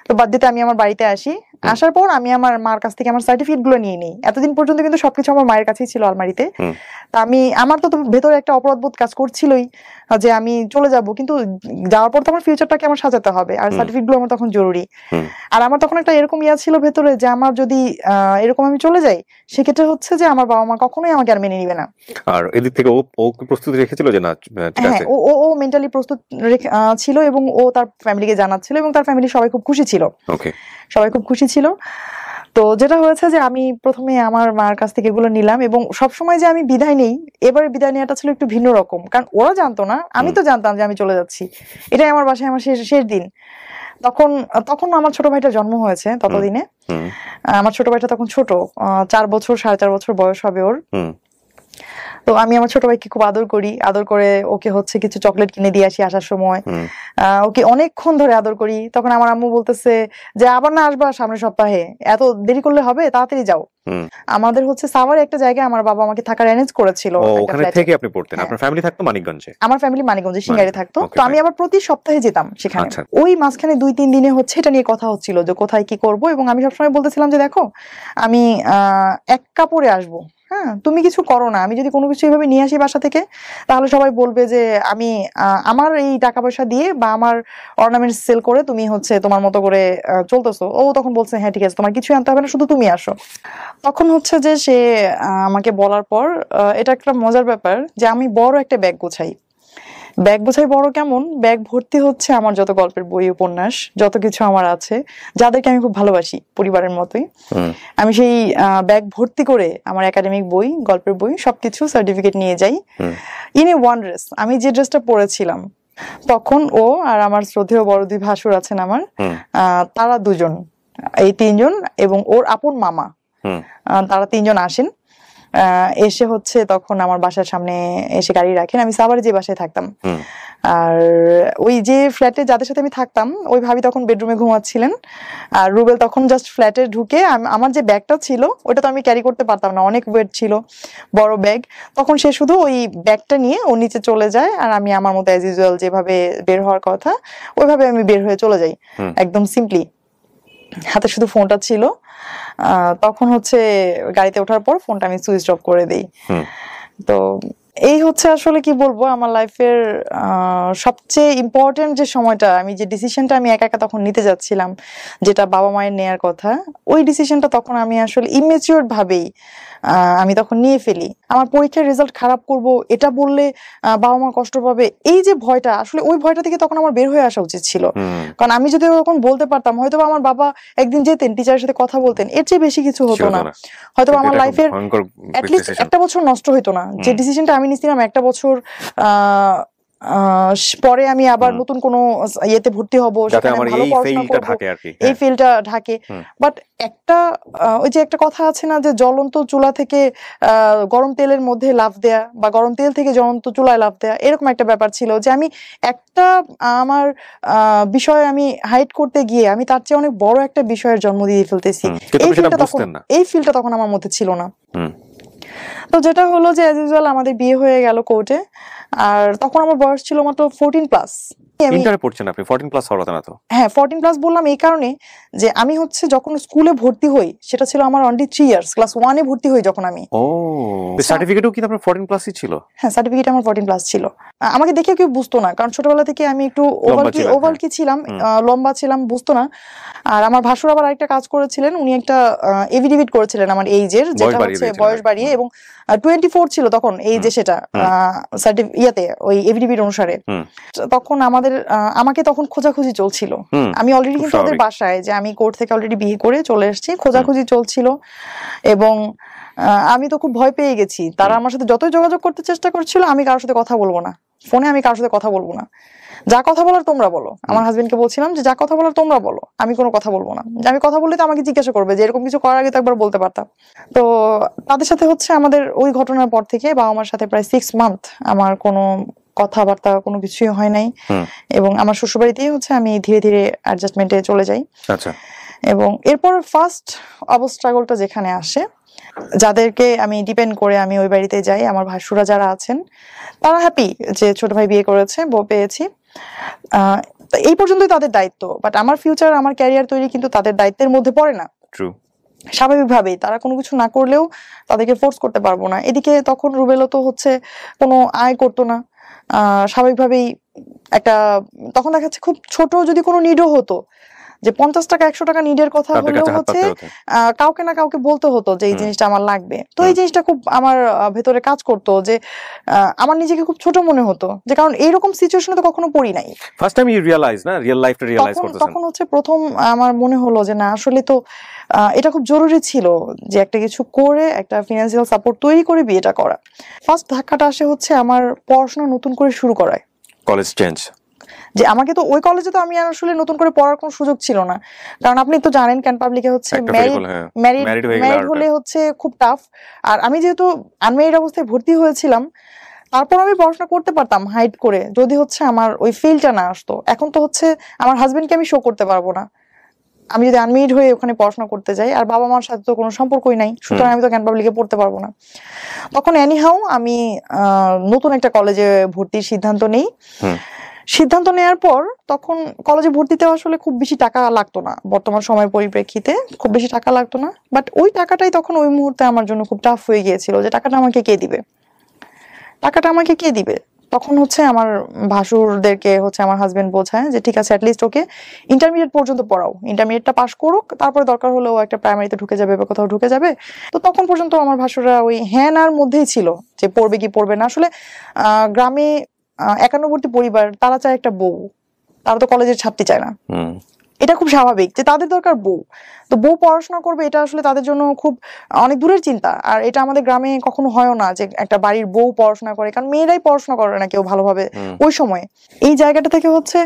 তো বার্থডেতে আমি আমার বাড়িতে আসি, আসার পর আমি আমার মার কাছ থেকে আমার সার্টিফিকেট গুলো নিয়ে নিই। এতদিন পর্যন্ত কিন্তু সবকিছু আমার মায়ের কাছেই ছিল আলমারিতে। তা আমার তো ভেতরে একটা অপরাধবোধ কাজ করছিলই যে আমি চলে যাব, কিন্তু যাওয়ার পর তো আমার ফিউচারটাকে আমার সাজাতে হবে, আর সার্টিফিকেট গুলো আমার তখন জরুরি। আর আমার তখন একটা এরকম ছিল ভেতরে যে আমার যদি এরকম আমি চলে যাই, সেক্ষেত্রে হচ্ছে যে আমার বাবা মা কখনোই আমাকে আর মেনে নিবে না।
আর এদিক থেকে ও প্রস্তুতি রেখেছিল যে না ঠিক আছে?
ও মেন্টালি প্রস্তুত ছিল এবং ও তার ফ্যামিলিকে জানাচ্ছিল এবং তার ফ্যামিলি সবাই খুব খুশি ছিল। তো যেটা হয়েছে যে আমি প্রথমে আমার মার কাছ থেকে এগুলো নিলাম, এবং সবসময় যে আমি বিদায় নেই, এবারে বিদায় নেওয়াটা ছিল একটু ভিন্ন রকম, কারণ ওরা জানতো না, আমি তো জানতাম যে আমি চলে যাচ্ছি। এটাই আমার বাসায় আমার শেষ দিন। তখন আমার ছোট ভাইটার জন্ম হয়েছে ততদিনে। আমার ছোট ভাইটা তখন ছোট, 4 বছর 4.5 বছর বয়স হবে ওর। তো আমি আমার ছোট ভাইকে খুব আদর করে ওকে হচ্ছে কিছু চকলেট কিনে দিয়ে আসি আসার সময়, ওকে অনেকক্ষণ ধরে আদর করি। তখন আমার আম্মু বলতেছে যে আবার না আসবা সামনের সপ্তাহে, এত দেরি করলে হবে, তাড়াতাড়ি যাও। আমাদের হচ্ছে সাভারে একটা জায়গায় আমার বাবা আমাকে থাকার অ্যারেঞ্জ করেছিল।
ওখানে থেকে আপনি পড়তেন? আপনার ফ্যামিলি থাকতো মানিকগঞ্জে?
আমার ফ্যামিলি মানিকগঞ্জে সিঙ্গারে থাকতো। তো আমি আবার প্রতি সপ্তাহে যেতাম সেখানে। ওই মাঝখানে 2-3 দিনে হচ্ছে এটা নিয়ে কথা হচ্ছিল যে কোথায় কি করব, এবং আমি সবসময় বলতেছিলাম যে দেখো আমি 1 কাপড়ে আসবো, হ্যাঁ তুমি কিছু করো না, আমি যদি কোনো কিছু এইভাবে নিয়ে আসি বাসা থেকে, তাহলে সবাই বলবে যে আমি আমার এই টাকা পয়সা দিয়ে বা আমার অর্নামেন্টস সেল করে তুমি হচ্ছে তোমার মতো করে চলতেছো। ও তখন বলছে হ্যাঁ ঠিক আছে, তোমার কিছু আনতে হবে না, শুধু তুমি আসো। তখন হচ্ছে যে সে আমাকে বলার পর এটা একটা মজার ব্যাপার যে আমি বড় একটা ব্যাগ গোছাই বড় কেমন, ব্যাগ ভর্তি হচ্ছে আমার যত গল্পের বই উপন্যাস যত কিছু আমার আছে, যাদেরকে আমি খুব ভালোবাসি পরিবারের মতোই। আমি সেই ব্যাগ ভর্তি করে আমার একাডেমিক বই, গল্পের বই, সবকিছু সার্টিফিকেট নিয়ে যাই। ইন এ ওয়ান ড্রেস, আমি যে ড্রেসটা পরেছিলাম তখন ও আর আমার শ্রদ্ধেয় বড় 2 ভাসুর আছেন আমার, তারা 2 জন, এই 3 জন এবং ওর আপন মামা, তারা 3 জন আসেন। এসে হচ্ছে তখন আমার বাসার সামনে এসে গাড়ি রাখেন। আমি সাভারে যে বাসায় থাকতাম, আর ওই যে ফ্ল্যাটে যাদের সাথে আমি থাকতাম ওই ভাবি তখন বেডরুমে ঘুমাচ্ছিলেন, আর রুবেল তখন জাস্ট ফ্ল্যাটে ঢুকে আমার যে ব্যাগটা ছিল ওইটা তো আমি ক্যারি করতে পারতাম না, অনেক ওয়েট ছিল, বড় ব্যাগ। তখন সে শুধু ওই ব্যাগটা নিয়ে ও নিচে চলে যায়, আর আমি আমার মতো অ্যাজ ইউজুয়াল যেভাবে বের হওয়ার কথা ওইভাবে আমি বের হয়ে চলে যাই, একদম সিম্পলি। হাতে শুধু ফোনটা ছিল। তখন হচ্ছে গাড়িতে ওঠার পর ফোনটা আমি সুইচ অফ করে দিই। তো এই হচ্ছে আসলে কি বলবো, আমার লাইফের সবচেয়ে ইম্পর্টেন্ট যে সময়টা, আমি যে ডিসিশনটা আমি একা একা তখন নিতে যাচ্ছিলাম, যেটা বাবা মায়ের নেয়ার কথা, ওই ডিসিশনটা তখন আমি আসলে ইমেচিউর ভাবেই আমি তখন নিয়ে ফেলি। আমার পরীক্ষার রেজাল্ট খারাপ করব এটা বললে বাবা মা কষ্ট পাবে, এই যে ভয়টা, আসলে ওই ভয়টা থেকে তখন আমার বের হয়ে আসা উচিত ছিল। কারণ আমি যদি তখন বলতে পারতাম, হয়তো আমার বাবা একদিন যেতেন টিচারের সাথে কথা বলতেন, এর চেয়ে বেশি কিছু হতো না। হয়তো আমার লাইফের অ্যাটলিস্ট একটা বছর নষ্ট হইতো না। যে ডিসিশনটা আমি নিয়েছিলাম একটা বছর পরে আমি আবার নতুন কোনো ইয়েতে ভর্তি হব, সেখানে ভালো পড়াশোনা করব, এই ফিল্ডটা ঢাকে। বাট একটা ওই যে একটা কথা আছে না, যে জ্বলন্ত চুলা থেকে গরম তেলের মধ্যে লাফ দেয়া, বা গরম তেল থেকে জ্বলন্ত চুলায় লাফ দেয়া, এরকম একটা ব্যাপার ছিল যে আমি একটা আমার বিষয় আমি হাইড করতে গিয়ে আমি তার চেয়ে অনেক বড় একটা বিষয়ের জন্ম দিয়ে ফেলতেছি। এই ফিল্ডটা তখন আমার মধ্যে ছিল না। তো যেটা হলো যে অ্যাজ ইউজুয়াল আমাদের বিয়ে হয়ে গেল কোর্টে, আর তখন আমার বয়স ছিল মাত্র 14+।
ইন্টারে পড়ছেন আপনি? 14+ হওয়ার কথা না তো?
হ্যাঁ, 14+ বললাম এই কারণে যে আমি হচ্ছে যখন স্কুলে ভর্তি হই সেটা ছিল আমার অনলি 3 ইয়ার্স, ক্লাস 1 এ ভর্তি হই যখন আমি।
ও, সার্টিফিকেটও কি আপনার 14+ই ছিল?
হ্যাঁ, সার্টিফিকেট আমার 14+ ছিল। আমাকে দেখে কেউ বুঝতো না, কারণ ছোটবেলা থেকে আমি একটু ওভাল কি ছিলাম, লম্বা ছিলাম, বুঝতো না। আর আমার ভাসুর আবার আরেকটা কাজ করেছিলেন, উনি একটা এফিডেভিট করেছিলেন আমার এইজের, যেটা হচ্ছে বয়স বাড়িয়ে, এবং 24 ছিল তখন এই যে সেটা ইয়াতে ওই এফিডেভিট অনুসারে। তখন আমাকে তখন খোঁজাখুঁজি চলছিল। আমি অলরেডি কিন্তু ওদের বাসায়, যে আমি কোর্ট থেকে অলরেডি বিয়ে করে চলে এসেছি, খোঁজাখুঁজি চলছিল, এবং আমি তো খুব ভয় পেয়ে গেছি। তারা আমার সাথে যতই যোগাযোগ করতে চেষ্টা করছিল, আমি কারোর সাথে কথা বলবো না, ফোনে আমি কারোর সাথে কথা বলবো না, যা কথা বলার তোমরা বলো। আমার হাজবেন্ডকে বলছিলাম যে যা কথা বলার তোমরা বলো, আমি কোনো কথা বলবো না। যে আমি কথা বললে তো আমাকে জিজ্ঞাসা করবে, যে এরকম কিছু করার আগে তো একবার বলতে পারতাম। তো তাদের সাথে হচ্ছে আমাদের ওই ঘটনার পর থেকে বাবা মার সাথে প্রায় 6 মান্থ আমার কোনো কথাবার্তা কোনো কিছুই হয় নাই, এবং আমার শ্বশুরবাড়িতেই হচ্ছে আমি ধীরে ধীরে অ্যাডজাস্টমেন্টে চলে যাই।
আচ্ছা।
এবং এরপর ফার্স্ট অবস্ট্রাগলটা যেখানে আসে, যাদেরকে আমি ডিপেন্ড করে আমি ওই বাড়িতে যাই, আমার ভাসুরা যারা আছেন তারা হ্যাপি যে ছোট ভাই বিয়ে করেছে, বউ পেয়েছি, এই পর্যন্তই তাদের দায়িত্ব। বাট আমার ফিউচার, আমার ক্যারিয়ার তৈরি কিন্তু তাদের দায়িত্বের মধ্যে পড়ে না। স্বাভাবিকভাবেই তারা কোনো কিছু না করলেও তাদেরকে ফোর্স করতে পারবো না। এদিকে তখন রুবেলও তো হচ্ছে কোনো আয় করতো না, স্বাভাবিকভাবেই একটা তখন দেখা যাচ্ছে খুব ছোট যদি কোনো নিডও হতো, যে 50 টাকা 100 টাকা নিডের কথা হলেও হচ্ছে কাউকে না কাউকে বলতে হতো যে এই জিনিসটা আমার লাগবে। তো এই জিনিসটা খুব আমার ভেতরে কাজ করতো, যে আমার নিজেকে খুব ছোট মনে হতো, যে কারণ এইরকম সিচুয়েশনে তো কখনো পড়ি নাই।
ফার্স্ট টাইম ইউ রিয়ালাইজ না, রিয়েল লাইফটা রিয়ালাইজ করতেছেন।
তখন হচ্ছে প্রথম আমার মনে হলো যে না, আসলে তো এটা খুব জরুরি ছিল যে একটা কিছু করে একটা ফিনান্সিয়াল সাপোর্ট তৈরি করে বিয়েটা করা। ফার্স্ট ধাক্কাটা আসে হচ্ছে আমার পড়াশোনা নতুন করে শুরু করায়,
কলেজ চেঞ্জ।
যে আমাকে তো ওই কলেজে তো আমি আসলে নতুন করে পড়ার কোনো সুযোগ ছিল না, কারণ আপনি তো জানেন ক্যান পাবলিকে হচ্ছে ম্যারিড হলে হচ্ছে খুব টাফ। আর আমি যেহেতু আনম্যারিড অবস্থায় ভর্তি হয়েছিলাম, তারপর আমি পড়াশোনা করতে পারতাম হাইড করে, যদি হচ্ছে আমার ওই ফিলটা না আসতো। এখন তো হচ্ছে আমার হাজবেন্ডকে আমি শো করতে পারবো না আমি যদি আনম্যারিড হয়ে ওখানে পড়াশোনা করতে যাই, আর বাবা মার সাথে তো কোনো সম্পর্কই নাই, সুতরাং আমি তো ক্যান পাবলিকে পড়তে পারবো না। তখন এনিহাউ আমি নতুন একটা কলেজে ভর্তির সিদ্ধান্ত নেই। সিদ্ধান্ত নেওয়ার পর তখন কলেজে ভর্তিতে আসলে খুব বেশি টাকা লাগতো না, বর্তমান সময়ের পরিপ্রেক্ষিতে খুব বেশি টাকা লাগতো না। বাট ওই টাকাটাই তখন ওই মুহূর্তে আমার জন্য খুব টাফ হয়ে গিয়েছিল, যে টাকাটা আমাকে কে দিবে। তখন হচ্ছে আমার ভাসুরদেরকে হচ্ছে আমার হাজবেন্ড বোঝায় যে ঠিক আছে, অ্যাটলিস্ট ওকে ইন্টারমিডিয়েট পর্যন্ত পড়াও, ইন্টারমিডিয়েটটা পাস করুক, তারপরে দরকার হলে ও একটা প্রাইমারিতে ঢুকে যাবে বা কোথাও ঢুকে যাবে। তো তখন পর্যন্ত আমার ভাসুররা ওই হ্যাঁ নার মধ্যেই ছিল, যে পড়বে কি পড়বে না। আসলে গ্রামে একান্নবর্তী পরিবার, তারা চায় একটা বউ, তারা তো কলেজের ছাত্রী চায় না। এটা খুব স্বাভাবিক যে তাদের দরকার বউ, তো বউ পড়াশোনা করবে, এটা আসলে তাদের জন্য খুব অনেক দূরের চিন্তা। আর এটা আমাদের গ্রামে কখনো হয়ও না যে একটা বাড়ির বউ পড়াশোনা করে, কারণ মেয়েরাই পড়াশোনা করে না কেউ ভালোভাবে ওই সময়ে। এই জায়গাটা থেকে হচ্ছে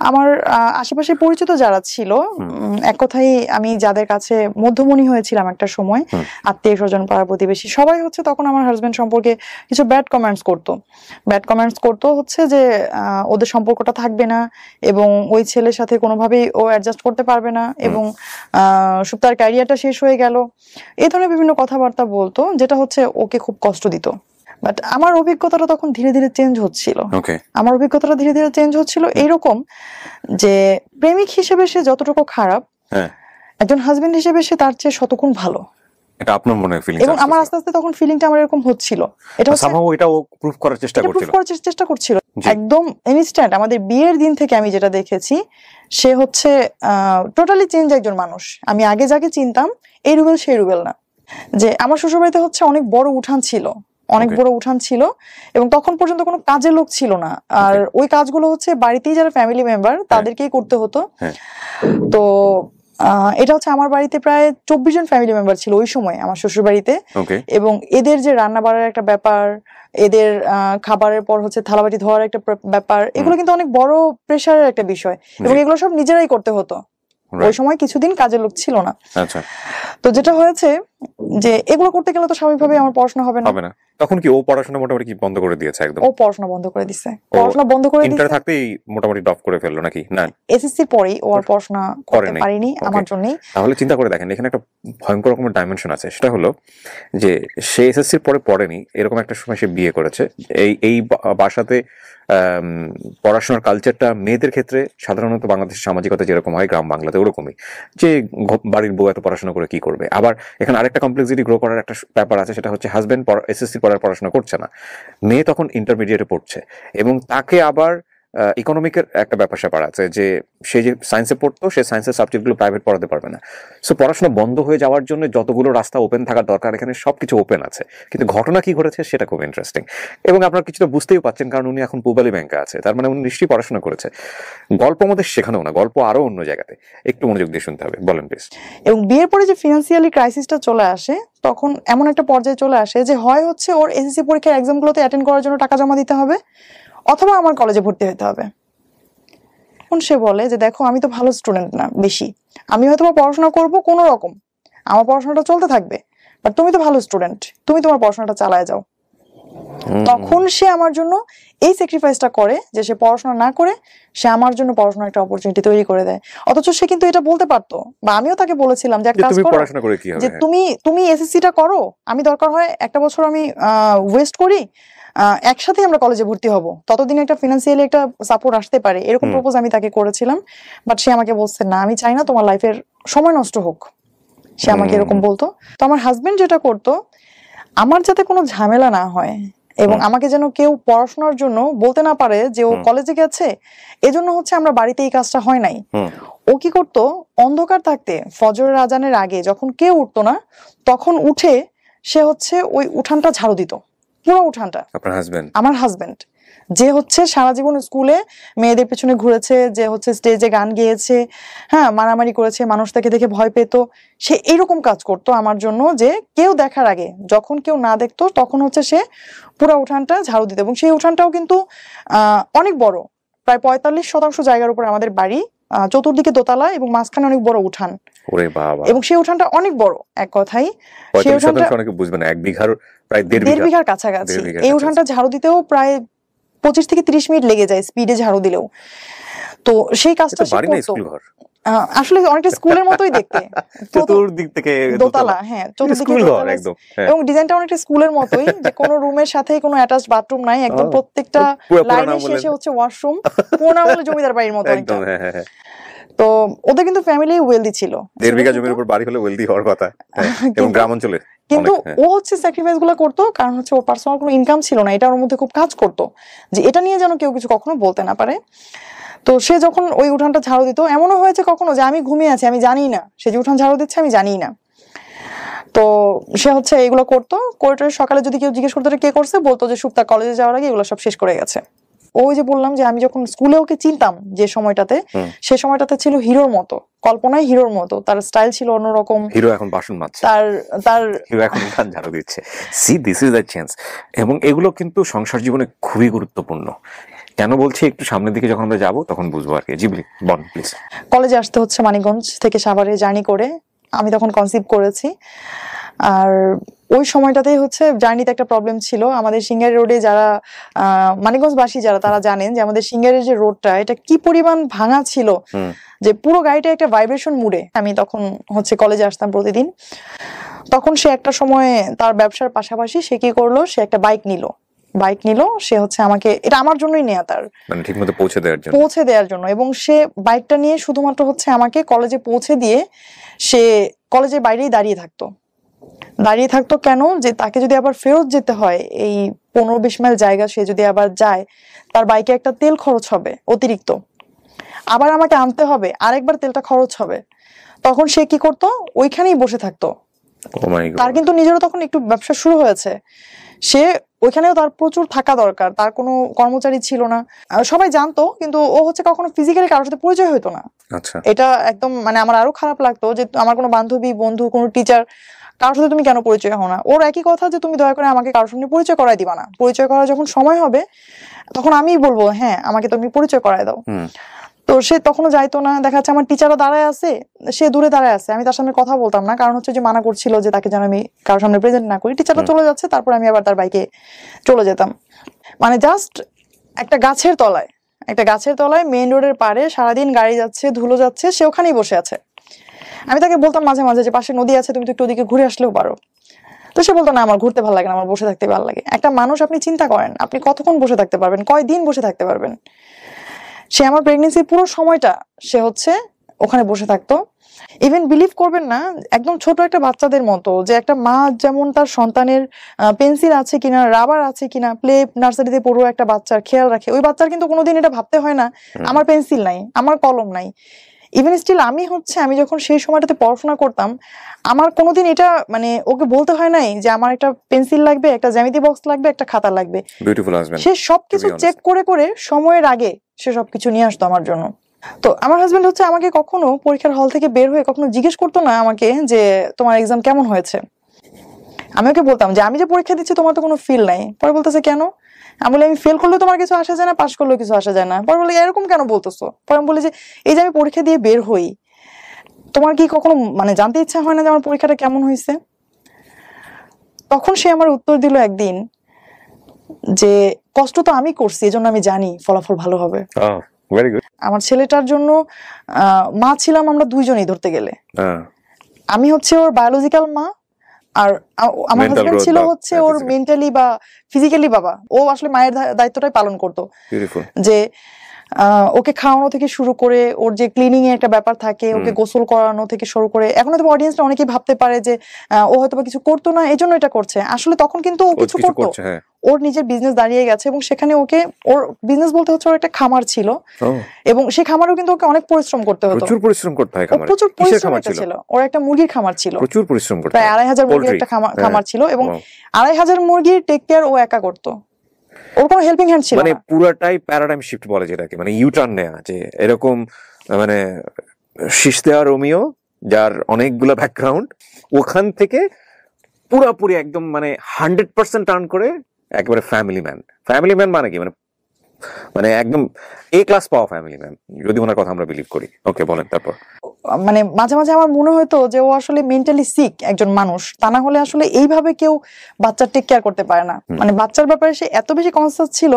আমার আশেপাশে পরিচিত যারা ছিল, এক কথায় আমি যাদের কাছে মধ্যমণি হয়েছিলাম একটা সময়, আত্মীয় স্বজন পাড়া প্রতিবেশী সবাই হচ্ছে তখন আমার হাজবেন্ড সম্পর্কে কিছু ব্যাড কমেন্টস করতো হচ্ছে যে ওদের সম্পর্কটা থাকবে না এবং ওই ছেলের সাথে কোনোভাবেই ও অ্যাডজাস্ট করতে পারবে না এবং তার ক্যারিয়ারটা শেষ হয়ে গেল, এই ধরনের বিভিন্ন কথাবার্তা বলতো, যেটা হচ্ছে ওকে খুব কষ্ট দিত। বাট আমার অভিজ্ঞতাটা তখন ধীরে ধীরে চেঞ্জ হচ্ছিল। এইরকম যে প্রেমিক হিসেবে সে যতটুকু খারাপ, একজন হাজবেন্ড হিসেবে সে তার চেয়ে শতগুণ ভালো।
এটা আপনার মনে হয় ফিলিং,
এবং আমার আস্তে আস্তে তখন ফিলিংটা আমার এরকম হচ্ছিল। এটা
সামহাউ এটাও প্রুফ করার চেষ্টা করছিল
একদম ইনস্ট্যান্ট। আমাদের বিয়ের দিন থেকে আমি যেটা দেখেছি, সে হচ্ছে টোটালি চেঞ্জ একজন মানুষ। আমি আগে যাকে চিনতাম এই রুবেল সেই রুবেল না। যে আমার শ্বশুরবাড়িতে হচ্ছে অনেক বড় উঠান ছিল এবং তখন পর্যন্ত কোনো কাজের লোক ছিল না। আর ওই কাজগুলো হচ্ছে বাড়িতেই যারা ফ্যামিলি মেম্বার তাদেরকেই করতে হতো। তো এটা হচ্ছে আমার বাড়িতে প্রায় 24 জন ফ্যামিলি মেম্বার ছিল ওই সময় আমার শ্বশুর বাড়িতে, এবং এদের যে রান্না বাড়ার একটা ব্যাপার, এদের খাবারের পর হচ্ছে থালাবাটি ধোয়ার একটা ব্যাপার, এগুলো কিন্তু অনেক বড় প্রেশারের একটা বিষয় এবং এগুলো সব নিজেরাই করতে হতো। ওই সময় কিছুদিন কাজের লোক ছিল না। তো যেটা হয়েছে যে এগুলো করতে গেলে তো স্বাভাবিকভাবে আমার পড়াশোনা হবে না।
তখন কি ও পড়াশোনা মোটামুটি কি বন্ধ করে দিয়েছে? একদম
ও পড়াশোনা বন্ধ করে দিয়েছে। ইন্টার
থাকতেই মোটামুটি ড্রপ করে ফেললো নাকি? না,
এসএসসির পরেই ও আর পড়াশোনা করতে পারেনি আমার জন্যই।
তাহলে চিন্তা করে দেখেন, এখানে একটা ভয়ঙ্কর রকমের ডাইমেনশন আছে। সেটা হলো যে সে এসএসসির পরে পড়েনি, এরকম একটা সময় সে বিয়ে করেছে। এই বাসাতে পড়াশোনার কালচারটা মেয়েদের ক্ষেত্রে সাধারণত বাংলাদেশের সামাজিকতা যেরকম হয় গ্রাম বাংলাতে ওরকমই, যে বাড়ির বউ এত পড়াশোনা করে কি করবে। আবার এখানে আরেকটা কমপ্লেক্সিটি গ্রো করার একটা ব্যাপার আছে, সেটা হচ্ছে হাজবেন্ড এসএসসির পরে পড়াশোনা করছে না, মেয়ে তখন ইন্টারমিডিয়েটে পড়ছে এবং তাকে আবার ইকোনমিকের একটা ব্যাপার স্যাপার আছে যে সে যে সায়েন্সে পড়তো, সে সায়েন্সের সাবজেক্টগুলো প্রাইভেট পড়াতে পারবে না। সো পড়াশোনা বন্ধ হয়ে যাওয়ার জন্য যতগুলো রাস্তা ওপেন থাকার দরকার, এখানে সবকিছু ওপেন আছে। কিন্তু ঘটনা কি ঘটেছে সেটা খুব ইন্টারেস্টিং, এবং আপনার কিছুটা বুঝতেই পাচ্ছেন কারণ উনি এখন পূবালী ব্যাংকে আছে, তার মানে উনি নিশ্চয়ই পড়াশোনা করেছে। গল্প আমাদের শেখানো না, গল্প আরো অন্য জায়গাতে, একটু মনোযোগ দিয়ে শুনতে হবে। বলেন প্লিজ।
এবং বিয়ের পরে যে ফিনান্সিয়ালি ক্রাইসিসটা চলে আসে, তখন এমন একটা পর্যায়ে চলে আসে যে হয় হচ্ছে ওর এসএসসি পরীক্ষার এক্সামগুলোতে অ্যাটেন্ড করার জন্য টাকা জমা দিতে হবে, অথবা আমার কলেজে ভর্তি হতে হবে। এখন সে বলে যে দেখো আমি তো ভালো স্টুডেন্ট না বেশি, আমি হয়তো পড়াশোনা করব কোনো রকম, আমার পড়াশোনাটা চলতে থাকবে, বাট তুমি তো ভালো স্টুডেন্ট, তুমি তোমার পড়াশোনাটা চালায় যাও। তখন সে আমার জন্য এই স্যাক্রিফাইসটা করে যে সে পড়াশোনা না করে সে আমার জন্য পড়াশোনার একটা অপরচুনিটি তৈরি করে দেয়। অথচ সে কিন্তু এটা বলতে পারতো, বা আমিও তাকে বলেছিলাম যে একটা কাজ করো, যে তুমি এসএসসিটা করো, আমি দরকার হয় একটা বছর আমি ওয়েস্ট করি, একসাথে আমরা কলেজে ভর্তি হব, ততদিন একটা ফিনান্সিয়ালি একটা সাপোর্ট আসতে পারে, এরকম প্রপোজ আমি তাকে করেছিলাম। বাট সে আমাকে বলছে না, আমি চাই না তোমার লাইফের সময় নষ্ট হোক, সে আমাকে এরকম বলতো। তো আমার হাজবেন্ড যেটা করতো, আমার যাতে কোনো ঝামেলা না হয় এবং আমাকে যেন কেউ পড়াশোনার জন্য বলতে না পারে যে ও কলেজে গেছে, এজন্য হচ্ছে আমরা বাড়িতে এই কাজটা হয় নাই। ও কি করতো, অন্ধকার থাকতে ফজরের আজানের আগে যখন কেউ উঠতো না, তখন উঠে সে হচ্ছে ওই উঠানটা ঝাড়ু দিত, পুরো উঠানটা। আমার হাজবেন্ড যে হচ্ছে সারা জীবন স্কুলে মেয়েদের পেছনে ঘুরেছে, যে হচ্ছে স্টেজে গান গেয়েছে, হ্যাঁ মারামারি করেছে, মানুষ তাকে দেখে ভয় পেত, সে এইরকম কাজ করতো আমার জন্য, যে কেউ দেখার আগে, যখন কেউ না দেখতো তখন হচ্ছে সে পুরো উঠানটা ঝাড়ু দিত। এবং সেই উঠানটাও কিন্তু অনেক বড়, প্রায় 45% জায়গার উপর আমাদের বাড়ি, চতুর্দিকে দোতলা এবং মাঝখানে অনেক বড় উঠান, এবং সেই উঠানটা অনেক বড়। এক কথাই সেই উঠানটা
বুঝবেন 1 বিঘার প্রায় 1.5
বিঘার কাছাকাছি। এই উঠানটা ঝাড়ু দিতেও প্রায় 25 থেকে 30 মিনিট লেগে যায় স্পিডে ঝাড়ু দিলেও। তো সেই কাজটা সে করতো, আসলে অনেকটা স্কুলের মতোই দেখতে,
চতুর্দিক থেকে
দোতলা, হ্যাঁ চতুর্দিকে দোতলা, এবং ডিজাইনটা অনেকটা স্কুলের মতোই, যে কোনো রুমের সাথে কোনো অ্যাটাচড বাথরুম নাই, একদম প্রত্যেকটা লাইনের শেষে হচ্ছে ওয়াশরুম, পুরোনো আমলে জমিদার বাড়ির মতো একটা। তো ওদের কিন্তু ফ্যামিলি ওয়েলদি ছিল,
1.5 বিঘা জমির উপর বাড়ি হলে ওয়েলদি হওয়ার কথা, এবং গ্রাম অঞ্চলে।
কিন্তু ও হচ্ছে স্যাক্রিফাইস গুলো করতো, কারণ হচ্ছে ওর পার্সোনাল কোনো ইনকাম ছিল না, এটা ওর মধ্যে খুব কাজ করতো, যে এটা নিয়ে যেন কেউ কিছু কখনো বলতে না পারে। তো সে যখন ওই উঠানটা ঝাড়ু দিত, এমনও হয়েছে কখনো যে আমি ঘুমিয়ে আছি, আমি জানি না সে যে উঠান ঝাড়ু দিচ্ছে, আমি জানি না। তো সে হচ্ছে এগুলো করতো, করে সকালে যদি কেউ জিজ্ঞেস করতো কে করছে, বলতো যে সুপ্তা কলেজে যাওয়ার আগে এগুলো সব শেষ করে গেছে। ওই যে বললাম যে আমি যখন স্কুলে ওকে চিনতাম যে সময়টাতে, সে সময়টাতে ছিল হিরোর মতো, কল্পনায় হিরোর মতো, তার স্টাইল ছিল অন্যরকম।
হিরো এখন বাসন মাজছে, তার হিরো এখন গান ঝাড়ু দিচ্ছে। C this is the change. এবং এগুলো কিন্তু সংসার জীবনে খুবই গুরুত্বপূর্ণ। কেন বলছি, একটু সামনের দিকে যখন আমরা যাবো তখন বুঝবো আর কি। Ghibli ball please.
কলেজে আসতে হচ্ছে মানিকগঞ্জ থেকে সাভারে জার্নি করে, আমি তখন কনসিভ করেছি। আর ওই সময়টাতেই হচ্ছে জার্নিতে একটা প্রবলেম ছিল। আমাদের সিঙ্গারি রোডে যারা মানিকগঞ্জবাসী যারা, তারা জানেন যে আমাদের সিঙ্গারের যে রোডটা, এটা কি পরিমাণ ভাঙা ছিল যে পুরো গাড়িটা একটা ভাইব্রেশন মুডে। আমি তখন হচ্ছে কলেজে আসতাম প্রতিদিন। তখন সে একটা সময় তার ব্যবসার পাশাপাশি সে কি করলো, সে একটা বাইক নিল। সে হচ্ছে আমাকে, এটা আমার জন্যই নেয়া, তার
মানে ঠিকমতো পৌঁছে
দেওয়ার জন্য। এবং সে বাইকটা নিয়ে শুধুমাত্র হচ্ছে আমাকে কলেজে পৌঁছে দিয়ে সে কলেজের বাইরেই দাঁড়িয়ে থাকতো। কেন? যে তাকে যদি আবার ফেরত যেতে হয় এই 15-20 মাইল জায়গা, সে যদি আবার যায়, তার বাইকে একটা তেল খরচ হবে অতিরিক্ত, আবার আমাকে আনতে হবে, আরেকবার তেলটা খরচ হবে। তখন সে কি করতো, ওইখানেই বসে থাকতো। তার কিন্তু নিজেরও তখন একটু ব্যবসা শুরু হয়েছে, সে ওইখানেও তার প্রচুর থাকা দরকার, তার কোনো কর্মচারী ছিল না, সবাই জানতো, কিন্তু ও হচ্ছে কখনো ফিজিক্যালি কারোর সাথে পরিচয় হতো না। এটা একদম মানে আমার আরো খারাপ লাগতো যে আমার কোনো বান্ধবী, বন্ধু, কোনো টিচার, কারোর সাথে তুমি কেন পরিচয় হও না? ওর একই কথা যে তুমি দয়া করে আমাকে কারোর সঙ্গে পরিচয় করাই দিবা না, পরিচয় করার যখন সময় হবে তখন আমিই বলবো হ্যাঁ আমাকে তুমি পরিচয় করাই দাও। তো সে তখনও যাইতো না। দেখা যাচ্ছে আমার টিচারও দাঁড়ায় আছে, সে দূরে দাঁড়ায় আছে, আমি তার সামনে কথা বলতাম না, কারণ হচ্ছে যে মানা করছিল যে তাকে যেন আমি কারোর সামনে প্রেজেন্ট না করি। টিচারটা চলে যাচ্ছে, তারপর আমি আবার তার বাইকে চলে যেতাম। মানে জাস্ট একটা গাছের তলায় মেইন রোডের পাড়ে সারাদিন গাড়ি যাচ্ছে, ধুলো যাচ্ছে, সে ওখানেই বসে আছে। আমি তাকে বলতাম মাঝে মাঝে যে পাশে নদী আছে, তুমি তো একটু ওদিকে ঘুরে আসলেও পারো। তো সে বলতো না, আমার ঘুরতে ভালো লাগে না, আমার বসে থাকতে ভালো লাগে। একটা মানুষ, আপনি চিন্তা করেন আপনি কতক্ষণ বসে থাকতে পারবেন, কয়দিন বসে থাকতে পারবেন? সে আমার প্রেগনেন্সির পুরো সময়টা সে হচ্ছে ওখানে বসে থাকতো। ইভেন বিলিভ করবেন না, একদম ছোট একটা বাচ্চাদের মতো, যে একটা মা যেমন তার সন্তানের পেন্সিল আছে কিনা, রাবার আছে কিনা, প্লে নার্সারিতে পড়ুয়া একটা বাচ্চার খেয়াল রাখে, ওই বাচ্চার কিন্তু কোনোদিন এটা ভাবতে হয় না আমার পেন্সিল নাই, আমার কলম নাই। ইভেন স্টিল আমি যখন সেই সময়টাতে পড়াশোনা করতাম, আমার কোনোদিন এটা মানে ওকে বলতে হয় নাই যে আমার একটা পেন্সিল লাগবে, একটা জ্যামিতি বক্স লাগবে, একটা খাতা লাগবে। সে সবকিছু চেক করে করে সময়ের আগে সে সবকিছু নিয়ে আসতো আমার জন্য। তো আমার হাজবেন্ড হচ্ছে আমাকে কখনো পরীক্ষার হল থেকে বের হয়ে কখনো জিজ্ঞেস করতো না আমাকে যে তোমার এক্সাম কেমন হয়েছে। আমি ওকে বলতাম যে আমি যে পরীক্ষা দিচ্ছি তোমার তো কোনো ফিল নাই। পরে বলতেছে কেন? আমি বলি আমি ফেল করলেও তোমার কিছু আসা যায় না, পাস করলেও কিছু আসা যায় না। পরে বলি এরকম কেন বলতেছো? পরে আমি বলি যে এই যে আমি পরীক্ষা দিয়ে বের হই, তোমার কি কখনো মানে জানতে ইচ্ছা হয় না যে আমার পরীক্ষাটা কেমন হয়েছে? তখন সে আমার উত্তর দিল একদিন যে কষ্ট তো আমি করছি, এজন্য আমি জানি ফলাফল ভালো হবে। আমার ছেলেটার জন্য মা ছিলাম আমরা দুইজনই ধরতে গেলে। আমি হচ্ছে ওর বায়োলজিক্যাল মা, আর আমার হাজবেন্ড ছিল হচ্ছে ওর মেন্টালি বা ফিজিক্যালি বাবা। ও আসলে মায়ের দায়িত্বটাই পালন করতো, যে ওকে খাওয়ানো থেকে শুরু করে ওর যে ক্লিনিং এর একটা ব্যাপার থাকে, ওকে গোসল করানো থেকে শুরু করে। এখন হয়তো অডিয়েন্সরা অনেকেই ভাবতে পারে যে ও হয়তো কিছু করতো না এই জন্য এটা করছে, আসলে তখন কিন্তু ও কিছু করতো। ওর নিজের বিজনেস দাঁড়িয়ে গেছে এবং সেখানে ওকে, ওর বিজনেস বলতে হচ্ছে ওর একটা খামার ছিল, এবং সেই খামারেও কিন্তু ওকে অনেক পরিশ্রম করতে হতো।
প্রচুর পরিশ্রম করতে হয়।
প্রচুর পরিশ্রম ছিল। ওর একটা মুরগির খামার ছিল,
প্রচুর পরিশ্রম করতে,
প্রায় 2500 মুরগির একটা খামার ছিল, এবং 2500 মুরগির টেক কেয়ার ও একা করতো। ওর কোনো হেল্পিং হ্যান্ড ছিল না।
মানে পুরোটাই প্যারাডাইম শিফট বলে যেটাকে, মানে ইউটার্ন নেয়া, যে এরকম মানে শিশতেয়া রোমিও যার অনেকগুলো ব্যাকগ্রাউন্ড, ওখান থেকে পুরোপুরি একদম মানে 100% টার্ন করে একেবারে ফ্যামিলি ম্যান মানে কি, মানে একদম এ ক্লাস পাওয়া ফ্যামিলি ম্যান, যদি ওনার কথা আমরা বিলিভ করি। ওকে বলেন তারপর।
মানে মাঝে মাঝে আমার মনে হতো যে ও আসলে মেন্টালি সিক একজন মানুষ, তা না হলে আসলে এইভাবে কেউ বাচ্চার টেক কেয়ার করতে পারে না। মানে বাচ্চার ব্যাপারে সে এত বেশি কনসাস ছিল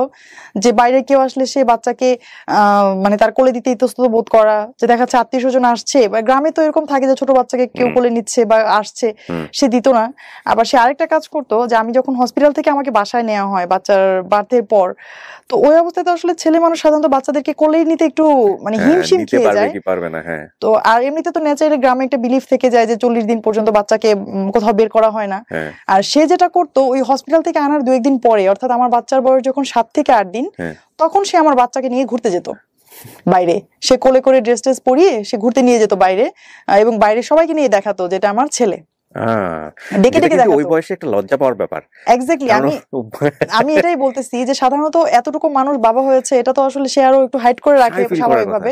যে বাইরে কেউ আসলে সে বাচ্চাকে মানে তার কোলে দিতে ইতস্তত বোধ করা, যে দেখা যাচ্ছে আত্মীয় স্বজন আসছে, বা গ্রামে তো এরকম থাকে যে ছোট বাচ্চাকে কেউ কোলে নিচ্ছে বা আসছে, সে দিত না। আবার সে আরেকটা কাজ করতো, যে আমি যখন হসপিটাল থেকে আমাকে বাসায় নেওয়া হয় বাচ্চার বার্থের পর, তো ওই অবস্থায় তো আসলে ছেলে মানুষ সাধারণত বাচ্চাদেরকে কোলেই নিতে একটু মানে হিমশিম খেয়ে যায়। তো আর এমনিতে তো ন্যাচারালি গ্রামে একটা বিলিফ থেকে যায় যে 40 দিন পর্যন্ত বাচ্চাকে কোথাও বের করা হয় না। আর সে যেটা করতো, ওই হসপিটাল থেকে আনার 2-1 দিন পরে, অর্থাৎ আমার বাচ্চার বয়স যখন 7 থেকে 8 দিন, তখন সে আমার বাচ্চাকে নিয়ে ঘুরতে যেত বাইরে। সে কোলে করে ড্রেস পরিয়ে সে ঘুরতে নিয়ে যেত বাইরে, এবং বাইরে সবাইকে নিয়ে দেখাতো যেটা আমার ছেলে। ডেকে ডেকে দেখাতো।
ওই বয়সে একটা লজ্জা পাওয়ার ব্যাপার।
এক্স্যাক্টলি, আমি এটাই বলতেছি যে সাধারণত এতটুকু মানুষ বাবা হয়েছে এটা তো আসলে সে আরো একটু হাইড করে রাখে স্বাভাবিকভাবে।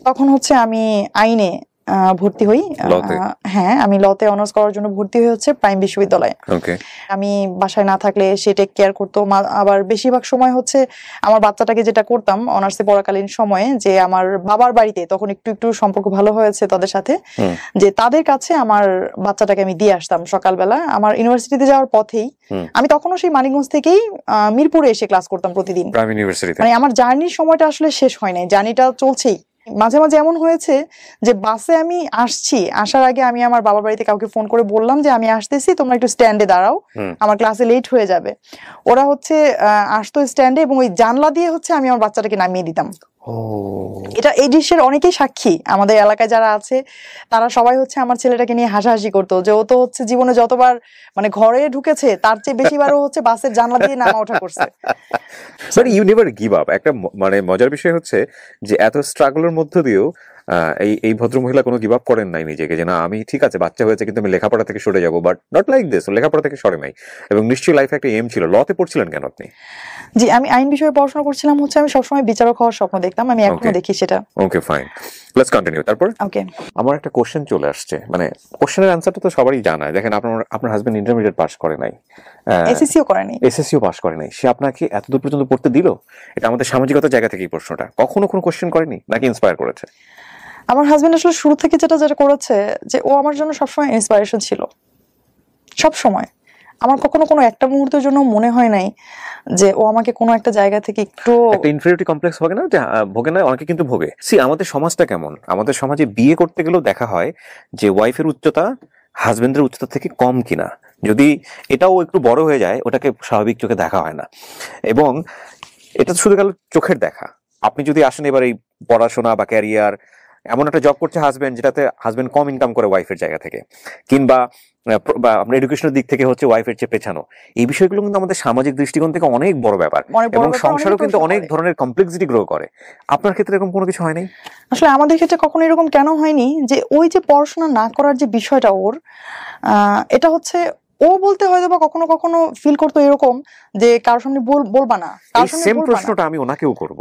তখন হচ্ছে আমি আইনে ভর্তি হই। হ্যাঁ, আমি লতে অনার্স করার জন্য ভর্তি হয়ে হচ্ছে প্রাইম বিশ্ববিদ্যালয়ে। আমি বাসায় না থাকলে সে টেক কেয়ার করতো। আবার বেশিরভাগ সময় হচ্ছে আমার বাচ্চাটাকে যেটা করতাম অনার্সে পড়াকালীন সময়ে, যে আমার বাবার বাড়িতে তখন একটু একটু সম্পর্ক ভালো হয়েছে তাদের সাথে, যে তাদের কাছে আমার বাচ্চাটাকে আমি দিয়ে আসতাম সকালবেলা আমার ইউনিভার্সিটিতে যাওয়ার পথেই। আমি তখনও সেই মানিকগঞ্জ থেকেই মিরপুরে এসে ক্লাস করতাম প্রতিদিন। মানে আমার জার্নির সময়টা আসলে শেষ হয় নাই, জার্নিটা চলছেই। মাঝে মাঝে এমন হয়েছে যে বাসে আমি আসছি, আসার আগে আমি আমার বাবার বাড়িতে কাউকে ফোন করে বললাম যে আমি আসতেছি, তোমরা একটু স্ট্যান্ডে দাঁড়াও, আমার ক্লাসে লেট হয়ে যাবে। ওরা হচ্ছে আসতো স্ট্যান্ডে এবং ওই জানলা দিয়ে হচ্ছে আমি আমার বাচ্চাটাকে নামিয়ে দিতাম। এই দৃশ্যের অনেকেই সাক্ষী আমাদের এলাকায় যারা আছে, তারা সবাই হচ্ছে আমার ছেলেটাকে নিয়ে হাসাহাসি করতো যে ও তো হচ্ছে জীবনে যতবার মানে ঘরে ঢুকেছে তার চেয়ে বেশিবারও হচ্ছে বাসের জানলা দিয়ে নামা ওঠা করছে।
But you never give up. একটা মানে মজার বিষয় হচ্ছে যে এত স্ট্রাগলের মধ্য দিয়েও এই ভদ্র মহিলা কোনো গিভ আপ করেন নাই নিজেকে, যে না আমি ঠিক আছে বাচ্চা হয়েছে কিন্তু আমি লেখাপড়া থেকে সরে যাবো, বাট নট লাইক দিস, লেখাপড়া থেকে সরে নাই। এবং নিশ্চয়ই লাইফে একটা এম ছিল। লতে পড়ছিলেন কেন আপনি?
জি, আমি আইন বিষয়ে পড়াশোনা করছিলাম হচ্ছে, আমি সবসময় বিচারক হওয়ার স্বপ্ন দেখতাম, আমি এখনো দেখি সেটা।
Okay fine, let's continue. তারপর
ওকে,
আমার একটা কোশ্চেন চলে আসছে, মানে কোশ্চেনের অ্যানসারটা তো সবারই জানা। দেখেন আপনার হাজবেন্ড ইন্টারমিডিয়েট পাস করে নাই,
এসএসসিও করেনি,
এসএসসিও পাস করে নাই, সে আপনাকে এতদূর পর্যন্ত পড়তে দিল? এটা আমাদের সামাজিকতার জায়গা থেকে এই প্রশ্নটা কখনো কোনো কোশ্চেন করেনি নাকি ইন্সপায়ার করেছে?
আমার হাজবেন্ড আসলে শুরু থেকে যেটা করেছে যে ও আমার জন্য সবসময় ইন্সপিরেশন ছিল, সব সময়। আমার কখনো কোনো একটা মুহূর্তের জন্য মনে হয় নাই যে ও আমাকে কোনো একটা জায়গা থেকে একটু
একটা ইনফেরিয়রিটি কমপ্লেক্স হবে না, যে ভোগে না, অনেকে কিন্তু ভোগে। আমাদের সমাজটা কেমন, আমাদের সমাজে বিয়ে করতে গেলেও দেখা হয় যে ওয়াইফের উচ্চতা হাজবেন্ডের উচ্চতা থেকে কম কিনা, যদি এটাও একটু বড় হয়ে যায় ওটাকে স্বাভাবিক চোখে দেখা হয় না। এবং এটা শুধু গেল চোখের দেখা। আপনি যদি আসেন এবার এই পড়াশোনা বা ক্যারিয়ার, এমন একটা জব করছে হাজবেন্ড যেটাতে হাজবেন্ড কম ইনকাম করে ওয়াইফের জায়গা থেকে, কিংবা আপনার এডুকেশনের দিক থেকে হচ্ছে ওয়াইফের চেয়ে পেছানো, এই বিষয়গুলো কিন্তু আমাদের সামাজিক দৃষ্টিকোণ থেকে অনেক বড় ব্যাপার এবং সংসারও কিন্তু অনেক ধরনের কমপ্লেক্সিটি গ্রো করে। আপনার ক্ষেত্রে এরকম কোনো কিছু হয়নি?
আসলে আমাদের ক্ষেত্রে কখনো এরকম কেন হয়নি যে ওই যে পড়াশোনা না করার যে বিষয়টা ওর, এটা হচ্ছে ও বলতে হয়তো বা কখনো কখনো ফিল করতো এরকম যে কারোর সামনে বলবা না।
সেম প্রশ্নটা আমি ওনাকেও করব,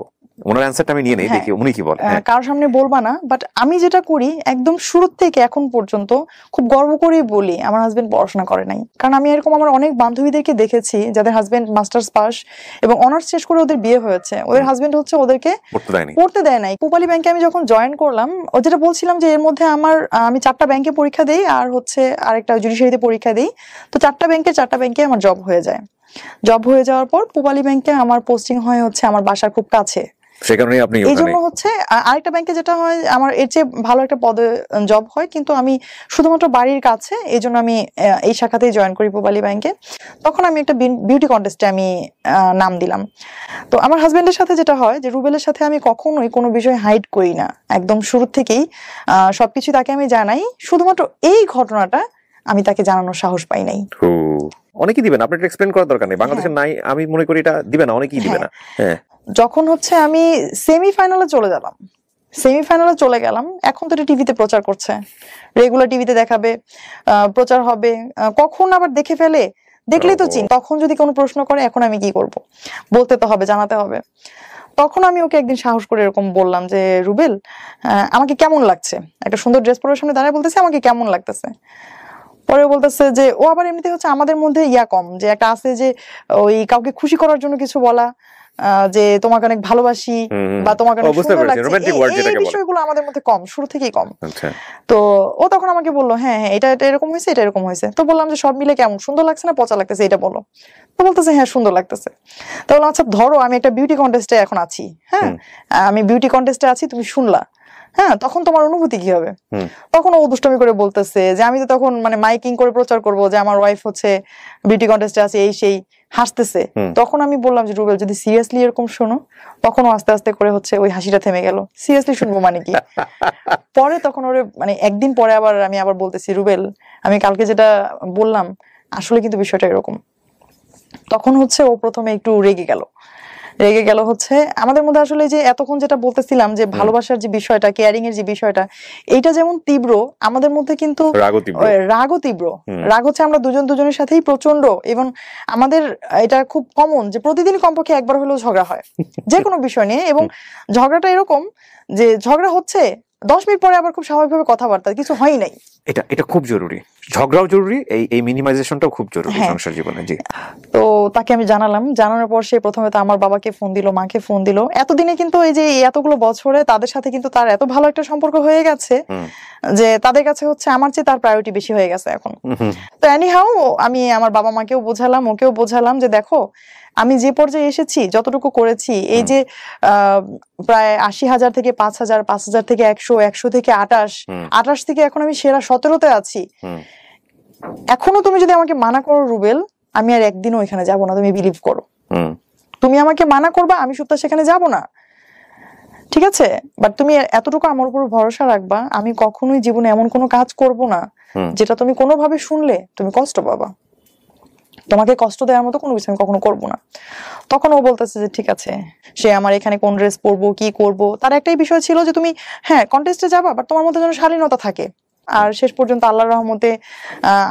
ওনার অ্যানসারটা আমি নিয়ে নেই, দেখি উনি কি বলেন।
কারোর সামনে বলবা না, বাট আমি যেটা করি একদম শুরু থেকে এখন পর্যন্ত খুব গর্ব করে বলি আমার হাজবেন্ড পড়াশোনা করে নাই। কারণ আমি এরকম আমার অনেক বান্ধবীদেরকে দেখেছি যাদের হাজবেন্ড মাস্টার্স পাস এবং অনার্স শেষ করে ওদের বিয়ে হয়েছে, ওদের হাজবেন্ড হচ্ছে ওদেরকে পড়তে দেয় নাই। পূবালী ব্যাংকে আমি যখন জয়েন করলাম, ও যেটা বলছিলাম যে এর মধ্যে আমি 4টা ব্যাংকে পরীক্ষা দেই আর হচ্ছে আরেকটা জুডিশিয়ারিতে পরীক্ষা দেই, তো 4টা ব্যাংকে আমার জব হয়ে যায়। জব হয়ে যাওয়ার পর পূবালী ব্যাংকে আমার পোস্টিং হয় হচ্ছে আমার বাসার খুব কাছে, এই জন্য হচ্ছে আরেকটা ব্যাংকে যেটা হয় আমার এর চেয়ে ভালো একটা পদে জব হয়, কিন্তু আমি শুধুমাত্র বাড়ির কাছে, এই জন্য আমি এই শাখাতেই জয়েন করি পূবালী ব্যাংকে। তখন আমি একটা বিউটি কন্টেস্টে আমি নাম দিলাম। তো আমার হাজবেন্ডের সাথে যেটা হয় যে রুবেলের সাথে আমি কখনোই কোনো বিষয় হাইড করি না, একদম শুরু থেকেই সবকিছু তাকে আমি জানাই। শুধুমাত্র এই ঘটনাটা আমি তাকে জানানোর সাহস পাই নাই।
অনেকেই দিবেন, আপনার এক্সপ্লেইন করার দরকার নেই, বাংলাদেশের নাই আমি মনে করি এটা দিবে না, অনেকেই দিবে না। হ্যাঁ, যখন
হচ্ছে আমি সেমিফাইনালে চলে গেলাম, এখন তো এটা টিভিতে প্রচার করছে, রেগুলার টিভিতে দেখাবে, প্রচার হবে, কখন আবার দেখে ফেলে, দেখলেই তো চিন। তখন যদি কোনো প্রশ্ন করে এখন আমি কি করব, বলতে তো হবে, জানাতে হবে। তখন আমি ওকে একদিন সাহস করে এরকম বললাম যে রুবেল আমাকে কেমন লাগছে, একটা সুন্দর ড্রেস পরার সামনে দাঁড়ায় বলতেছে আমাকে কেমন লাগতেছে। পরে বলতেছে যে ও আবার এমনিতে হচ্ছে আমাদের মধ্যে কম, যে একটা আছে যে ওই কাউকে খুশি করার জন্য কিছু বলা, যে তোমাকে অনেক ভালোবাসি বা তোমাকে অনেক সুন্দর লাগছে, এই বিষয়গুলো আমাদের মধ্যে কম, শুরু থেকেই কম। তো ও তখন আমাকে বললো হ্যাঁ এটা এরকম হয়েছে, এটা এরকম হয়েছে। তো বললাম যে সব মিলে কেমন, সুন্দর লাগছে না পচা লাগতেছে, এটা বলো। তো বলতেছে হ্যাঁ সুন্দর লাগতেছে। তো বললাম আচ্ছা ধরো আমি একটা বিউটি কন্টেস্টে এখন আছি, হ্যাঁ আমি বিউটি কন্টেস্টে আছি, তুমি শুনলা, হ্যাঁ তখন তোমার অনুভূতি কি হবে? তখন ও দুষ্টমি করে বলতেছে যে আমি তো তখন মানে মাইকিং করে প্রচার করব যে আমার ওয়াইফ হচ্ছে বিউটি কন্টেস্টে আছে, এই সেই, হাসতেছে। তখন আমি বললাম যে রুবেল যদি সিরিয়াসলি এরকম শোনো, তখন আস্তে আস্তে করে হচ্ছে ওই হাসিটা থেমে গেল। সিরিয়াসলি শুনবো মানে কি? পরে তখন ওরে মানে একদিন পরে আমি আবার বলতেছি রুবেল আমি কালকে যেটা বললাম আসলে কিন্তু বিষয়টা এরকম। তখন হচ্ছে ও প্রথমে একটু রেগে গেল রেগে গেল হচ্ছে আমাদের মধ্যে আসলে যে এতক্ষণ যেটা বলতেছিলাম যে ভালোবাসার যে বিষয়টা, কেয়ারিং এর যে বিষয়টা, এইটা যেমন তীব্র আমাদের মধ্যে কিন্তু রাগও তীব্র। রাগ হচ্ছে আমরা দুজনের সাথেই প্রচন্ড, এবং আমাদের এটা খুব কমন যে প্রতিদিন কমপক্ষে একবার হলেও ঝগড়া হয় যে কোনো বিষয় নিয়ে, এবং ঝগড়াটা এরকম যে ঝগড়া হচ্ছে 10 মিনিট পরে আবার খুব স্বাভাবিকভাবে কথাবার্তা, কিছু হয়ই নাই।
এটা খুব জরুরি, ঝগড়াও জরুরি, এই মিনিমাইজেশনটাও খুব জরুরি সংসার জীবনে। জি।
তো তাকে আমি জানালাম, জানানোর পর সে প্রথমে তো আমার বাবাকে ফোন দিল, মাকে ফোন দিল। এতদিনে কিন্তু এই যে এতগুলো বছরে তাদের সাথে কিন্তু তার এত ভালো একটা সম্পর্ক হয়ে গেছে যে তাদের কাছে হচ্ছে আমার চেয়ে তার প্রায়োরিটি বেশি হয়ে গেছে এখন। তো এনিহাউ আমি আমার বাবা মাকেও বোঝালাম, ওকেও বোঝালাম যে দেখো আমি যে পর্যায়ে এসেছি, যতটুকু করেছি, এই যে প্রায় 80,000 থেকে 5,000, 5,000 থেকে 100, 100 থেকে 28 থেকে এখন আমি সেরা 17তে আছি। এখনো তুমি যদি আমাকে মানা করো রুবেল, আমি আর একদিনও এখানে যাব না, তুমি বিলিভ করো। তুমি আমাকে মানা করবা, আমি সুপ্তা সেখানে যাব না, ঠিক আছে? বাট তুমি এতটুকু আমার উপর ভরসা রাখবা, আমি কখনোই জীবনে এমন কোনো কাজ করব না যেটা তুমি কোনোভাবে শুনলে তুমি কষ্ট পাবা। তোমাকে কষ্ট দেওয়ার মতো কোনো কিছু আমি কখনো করবো না। তখন ও বলতেছে যে ঠিক আছে, সে আমার এখানে কোন ড্রেস পরবো, কি করব, তার একটাই বিষয় ছিল যে তুমি কন্টেস্টে যাবা, বাট তোমার মধ্যে যেন শালীনতা থাকে। আর শেষ পর্যন্ত আল্লাহর রহমতে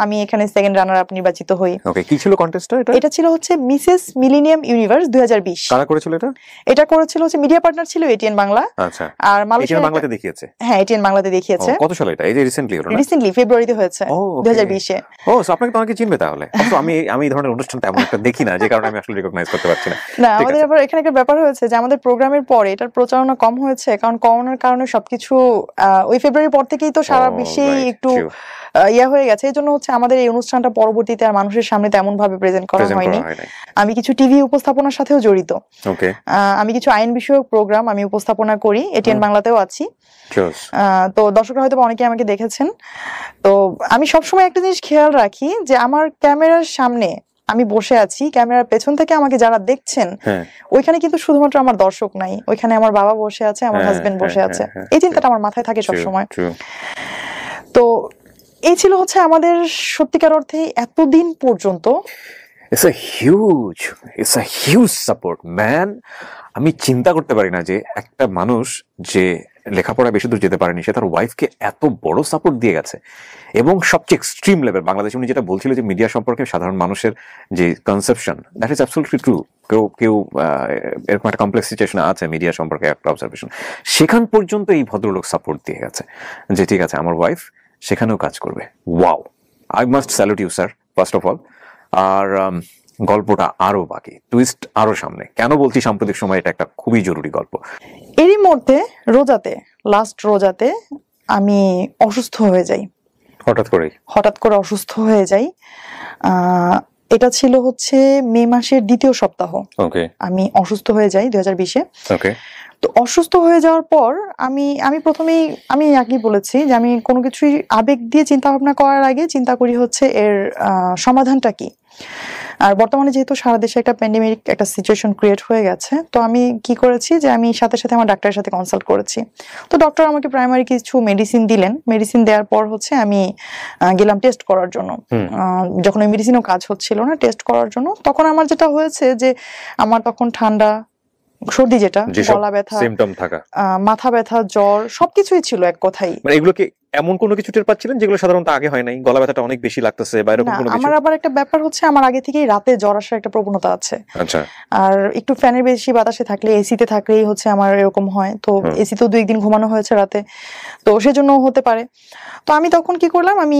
আমি এখানে সেকেন্ড রানার আপ নির্বাচিত হই।
ওকে, কি ছিল কন্টেস্টটা?
এটা ছিল হচ্ছে মিসেস মিলেনিয়াম ইউনিভার্স 2020।
কারা করেছিল এটা?
এটা করেছিল হচ্ছে মিডিয়া পার্টনার ছিল এটিএন বাংলা।
আচ্ছা।
আর মালয়েশিয়া
বাংলাতে দেখিয়েছে।
হ্যাঁ, এটিএন বাংলাতে দেখিয়েছে।
কত সালে এটা? এই যে রিসেন্টলি হলো না?
রিসেন্টলি ফেব্রুয়ারিতে হয়েছে 2020 এ।
ও, সো আপনাকে তো অনেকে চিনবে তাহলে। অবশ্য আমি এই ধরনের অনুষ্ঠান তেমন একটা দেখি না, যে কারণে আমি আসলে রিকগনাইজ করতে পারছি না।
না, আমাদের আবার এখানে একটা ব্যাপার হয়েছে যে আমাদের প্রোগ্রামের পরে এটার প্রচারণা কম হয়েছে, কারণ করোনার কারণে সবকিছু ওই ফেব্রুয়ারির পর থেকেই তো সারা বিশ্বেই একটু ইয়া হয়ে গেছে। এই জন্য হচ্ছে আমাদের এই অনুষ্ঠানটা পরবর্তীতে আর মানুষের সামনে তেমন ভাবে প্রেজেন্ট করা হয়নি। আমি কিছু টিভি উপস্থাপনার সাথেও জড়িত। আমি কিছু আইন বিষয়ক প্রোগ্রাম আমি উপস্থাপনা করি, এটিএন বাংলাতেও আছি। তো দর্শকরা হয়তো অনেকে আমাকে দেখেছেন। তো আমি সবসময় একটা জিনিস খেয়াল রাখি যে আমার ক্যামেরার সামনে আমি বসে আছি, ক্যামেরার পেছন থেকে আমাকে যারা দেখছেন ওইখানে কিন্তু শুধুমাত্র আমার দর্শক নাই, ওইখানে আমার বাবা বসে আছে, আমার হাজবেন্ড বসে আছে। এই চিন্তাটা আমার মাথায় থাকে সবসময়। তো এই ছিল হচ্ছে আমাদের সত্যিকার অর্থে এতদিন পর্যন্ত
It's a huge support, man. আমি চিন্তা করতে পারি না যে একটা মানুষ যে লেখাপড়া বেশি দূর যেতে পারেনি, সে তার ওয়াইফকে এত বড় সাপোর্ট দিয়ে গেছে, এবং সবচেয়ে এক্সট্রিম লেভেল। বাংলাদেশে উনি যেটা বলছিল যে মিডিয়া সম্পর্কে সাধারণ মানুষের যে conception, that is absolutely true. কেউ এরকম একটা কমপ্লেক্স সিচুয়েশন আছে মিডিয়া সম্পর্কে, একটা অবজারভেশন, সেখান পর্যন্ত এই ভদ্রলোক সাপোর্ট দিয়ে গেছে যে ঠিক আছে আমার ওয়াইফ সেখানেও কাজ করবে। Wow, I must salute you sir, first of all. আর গল্পটা আরো বাকি, টুইস্ট আরো সামনে। কেন বলছি সাম্প্রতিক সময় এটা একটা খুবই জরুরি গল্প।
এরই মধ্যে লাস্ট রোজাতে আমি অসুস্থ হয়ে যাই, হঠাৎ করে অসুস্থ হয়ে যাই। এটা ছিল হচ্ছে মে মাসের দ্বিতীয় সপ্তাহ। আমি অসুস্থ হয়ে যাই 2020-এ। তো অসুস্থ হয়ে যাওয়ার পর আমি প্রথমেই আমি আগেই বলেছি যে আমি কোনো কিছুই আবেগ দিয়ে চিন্তা ভাবনা করার আগে চিন্তা করি হচ্ছে এর সমাধানটা কি। আর বর্তমানে যেহেতু সারা দেশে একটা প্যান্ডেমিক একটা সিচুয়েশন ক্রিয়েট হয়ে গেছে, তো আমি কি করেছি যে আমি সাথে সাথে আমার ডাক্তারের সাথে কনসাল্ট করেছি। তো ডক্টর আমাকে প্রাইমারি কিছু মেডিসিন দিলেন। মেডিসিন দেওয়ার পর হচ্ছে আমি গেলাম টেস্ট করার জন্য। যখন ওই মেডিসিনও কাজ হচ্ছিল না, টেস্ট করার জন্য, তখন আমার যেটা হয়েছে যে আমার তখন ঠান্ডা, সর্দি, যেটা গলা ব্যথা,
সিম্পটম থাকা,
মাথা ব্যথা, জ্বর, সবকিছুই ছিল এক কথাই।
মানে এগুলো কি এমন কোনো কিছু টের পাচ্ছিলেন যেগুলো সাধারণত আগে হয় নাই? গলা ব্যথাটা অনেক বেশি লাগতেছে বা এরকম কোনো কিছু?
আমার আবার একটা ব্যাপার হচ্ছে আমার আগে থেকেই রাতে জ্বর আসার একটা প্রবণতা আছে।
আচ্ছা।
আর একটু ফ্যানের বেশি বাতাসে থাকলে, এসিতে থাকলেই হচ্ছে আমার এরকম হয়। তো এসিতেও 2 দিন ঘুমানো হয়েছে রাতে, তো সেজন্য হতে পারে। তো আমি তখন কি করলাম, আমি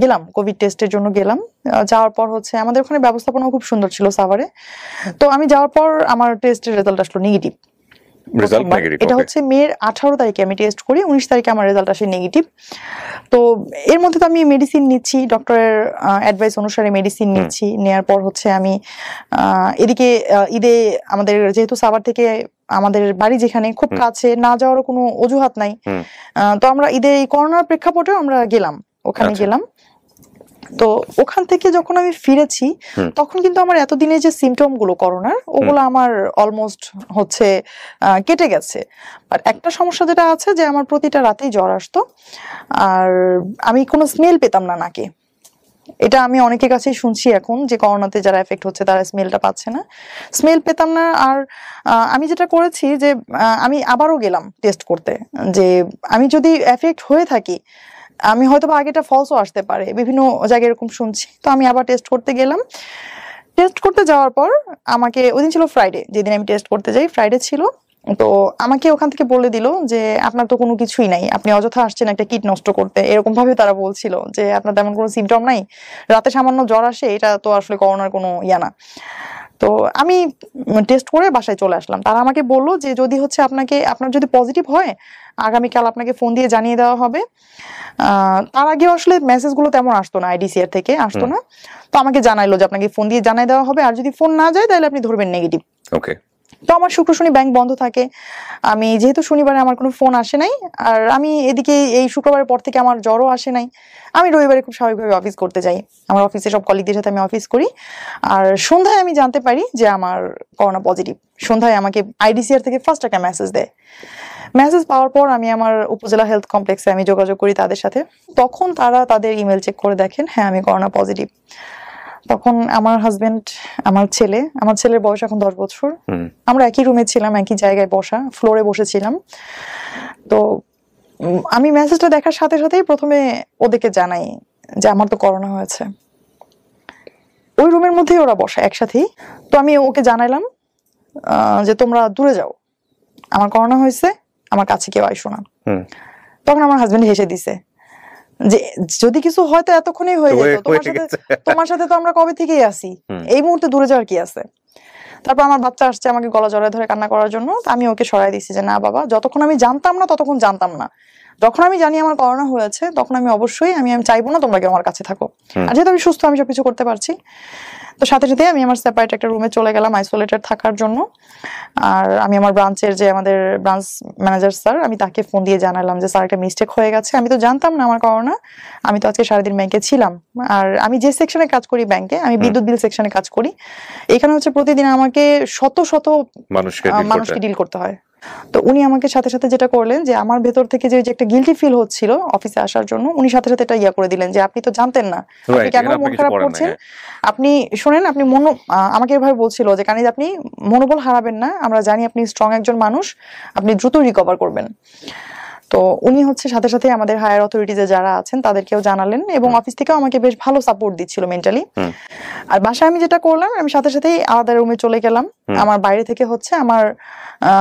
গেলাম কোভিড টেস্টের জন্য গেলাম। যাওয়ার পর হচ্ছে আমাদের ওখানে ব্যবস্থাপনা খুব সুন্দর ছিল সাভারে। তো আমি যাওয়ার পর আমার টেস্টের রেজাল্ট আসলো নেগেটিভ। এটা হচ্ছে মের 18 তারিখে আমি টেস্ট করি, 19 তারিখে আমার রেজাল্ট আসে নেগেটিভ। তো এর মধ্যে তো আমি মেডিসিন নিচ্ছি, ডক্টরের অ্যাডভাইস অনুসারে মেডিসিন নিচ্ছি। নেয়ার পর হচ্ছে আমি এদিকে ঈদে আমাদের যেহেতু সাভার থেকে আমাদের বাড়ি যেখানে খুব কাছে, না যাওয়ারও কোনো অজুহাত নাই। তো আমরা ঈদে এই করোনার প্রেক্ষাপটেও আমরা গেলাম, ওখানে গেলাম। তো ওখান থেকে যখন আমি ফিরেছি তখন কিন্তু আমার এতদিনে যে সিমটম গুলো করোনার, ওগুলো আমার অলমোস্ট হচ্ছে কেটে গেছে। আর একটা সমস্যা যেটা আছে যে আমার প্রতিটা রাতেই জ্বর আসতো, আর আমি কোনো স্মেল পেতাম না নাকে। এটা আমি অনেকের কাছেই শুনছি এখন যে করোনাতে যারা এফেক্ট হচ্ছে তারা স্মেলটা পাচ্ছে না, স্মেল পেতাম না। আর আমি যেটা করেছি যে আমি আবারও গেলাম টেস্ট করতে, যে আমি যদি এফেক্ট হয়ে থাকি, আমি হয়তো বা আগেটা ফলসও আসতে পারে, বিভিন্ন জায়গায় এরকম শুনছি। তো আমি আবার টেস্ট করতে গেলাম। টেস্ট করতে যাওয়ার পর আমাকে, ওই দিন ছিল ফ্রাইডে, যেদিন আমি টেস্ট করতে যাই ফ্রাইডে ছিল, তো আমাকে ওখান থেকে বলে দিল যে আপনার তো কোনো কিছুই নাই, আপনি অযথা আসছেন একটা কিট নষ্ট করতে, এরকম ভাবে তারা বলছিল যে আপনার তেমন কোনো সিমটম নাই, রাতে সামান্য জ্বর আসে, এটা তো আসলে করোনার কোনো ইয়া না। তো আমি টেস্ট করে বাসায় চলে আসলাম। তারা আমাকে বললো যে যদি হচ্ছে আপনার যদি পজিটিভ হয়, আগামীকাল আপনাকে ফোন দিয়ে জানিয়ে দেওয়া হবে। তার আগে আসলে মেসেজ গুলো তেমন আসতো না, আইডিসিআর থেকে আসতো না। তো আমাকে জানাইলো যে আপনাকে ফোন দিয়ে জানিয়ে দেওয়া হবে, আর যদি ফোন না যায় তাহলে আপনি ধরবেন নেগেটিভ।
ওকে।
তো আমার শুক্র শনি ব্যাংক বন্ধ থাকে, আমি যেহেতু শনিবারে আমার কোনো ফোন আসে নাই, আর আমি এদিকে এই শুক্রবারের পর থেকে আমার জ্বরও আসে নাই, আমি রবিবারে খুব স্বাভাবিকভাবে অফিস করতে যাই, আমার অফিসে সব কলিগদের সাথে আমি অফিস করি। আর সন্ধ্যায় আমি জানতে পারি যে আমার করোনা পজিটিভ। সন্ধ্যায় আমাকে আইডিসিআর থেকে ফার্স্ট একটা মেসেজ দেয়। মেসেজ পাওয়ার পর আমি আমার উপজেলা হেলথ কমপ্লেক্সে আমি যোগাযোগ করি তাদের সাথে। তখন তারা তাদের ইমেল চেক করে দেখেন হ্যাঁ আমি করোনা পজিটিভ। তখন আমার হাজবেন্ড, আমার ছেলের বয়স এখন 10 বছর, আমরা একই রুমে ছিলাম, একই জায়গায় বসা, ফ্লোরে বসেছিলাম। তো আমি মেসেজটা দেখার সাথে সাথেই প্রথমে ওদেরকে জানাই যে আমার তো করোনা হয়েছে। ওই রুমের মধ্যেই ওরা বসা একসাথেই। তো আমি ওকে জানাইলাম যে তোমরা দূরে যাও, আমার করোনা হয়েছে, আমার কাছে কেউ আইসো না। তখন আমার হাজবেন্ড হেসে দিছে যে যদি কিছু হয় তো এতক্ষণই হয়ে যেত, তোমার সাথে তো আমরা কবে থেকেই আছি, এই মুহূর্তে দূরে যাওয়ার কি আছে। তারপর আমার বাচ্চা আসছে আমাকে গলা জড়ায় ধরে কান্না করার জন্য, আমি ওকে সরাই দিচ্ছি যে না বাবা, যতক্ষণ আমি জানতাম না ততক্ষণ জানতাম না, যখন আমি জানি আমার করোনা হয়েছে তখন আমি অবশ্যই আমি চাইবো না তোমরা কেউ আমার কাছে থাকো, আর যেহেতু আমি সুস্থ আমি সবকিছু করতে পারছি। তো সাথে সাথে আমি আমার সেপারেট একটা রুমে চলে গেলাম আইসোলেটেড থাকার জন্য। আর আমি আমার ব্রাঞ্চের যে আমাদের ব্রাঞ্চ ম্যানেজার স্যার, আমি তাকে ফোন দিয়ে জানালাম যে স্যার একটা মিস্টেক হয়ে গেছে, আমি তো জানতাম না আমার করোনা, আমি তো আজকে সারাদিন ব্যাংকে ছিলাম, আর আমি যে সেকশনে কাজ করি ব্যাংকে, আমি বিদ্যুৎ বিল সেকশনে কাজ করি, এখানে হচ্ছে প্রতিদিন আমাকে শত শত মানুষকে ডিল করতে হয়। তো উনি আমাকে সাথে সাথে যেটা করলেন যে আমার ভেতর থেকে যে একটা গিলটি ফিল হচ্ছিল অফিসে আসার জন্য, উনি সাথে সাথে এটা ইয়া করে দিলেন যে আপনি তো জানতেন না, আপনি কেন মন খারাপ করছেন, আপনি শোনেন, আপনি আমাকে এভাবে বলছিল যে কানিজ আপনি মনোবল হারাবেন না, আমরা জানি আপনি স্ট্রং একজন মানুষ, আপনি দ্রুত রিকভার করবেন। তো উনি হচ্ছে সাথে সাথে আমাদের হায়ার অথরিটিজে যারা আছেন তাদেরকেও জানালেন, এবং অফিস থেকেও আমাকে বেশ ভালো সাপোর্ট দিচ্ছিল মেন্টালি। আর বাসায় আমি যেটা করলাম, আমি সাথে সাথেই আলাদা রুমে চলে গেলাম। আমার বাইরে থেকে হচ্ছে আমার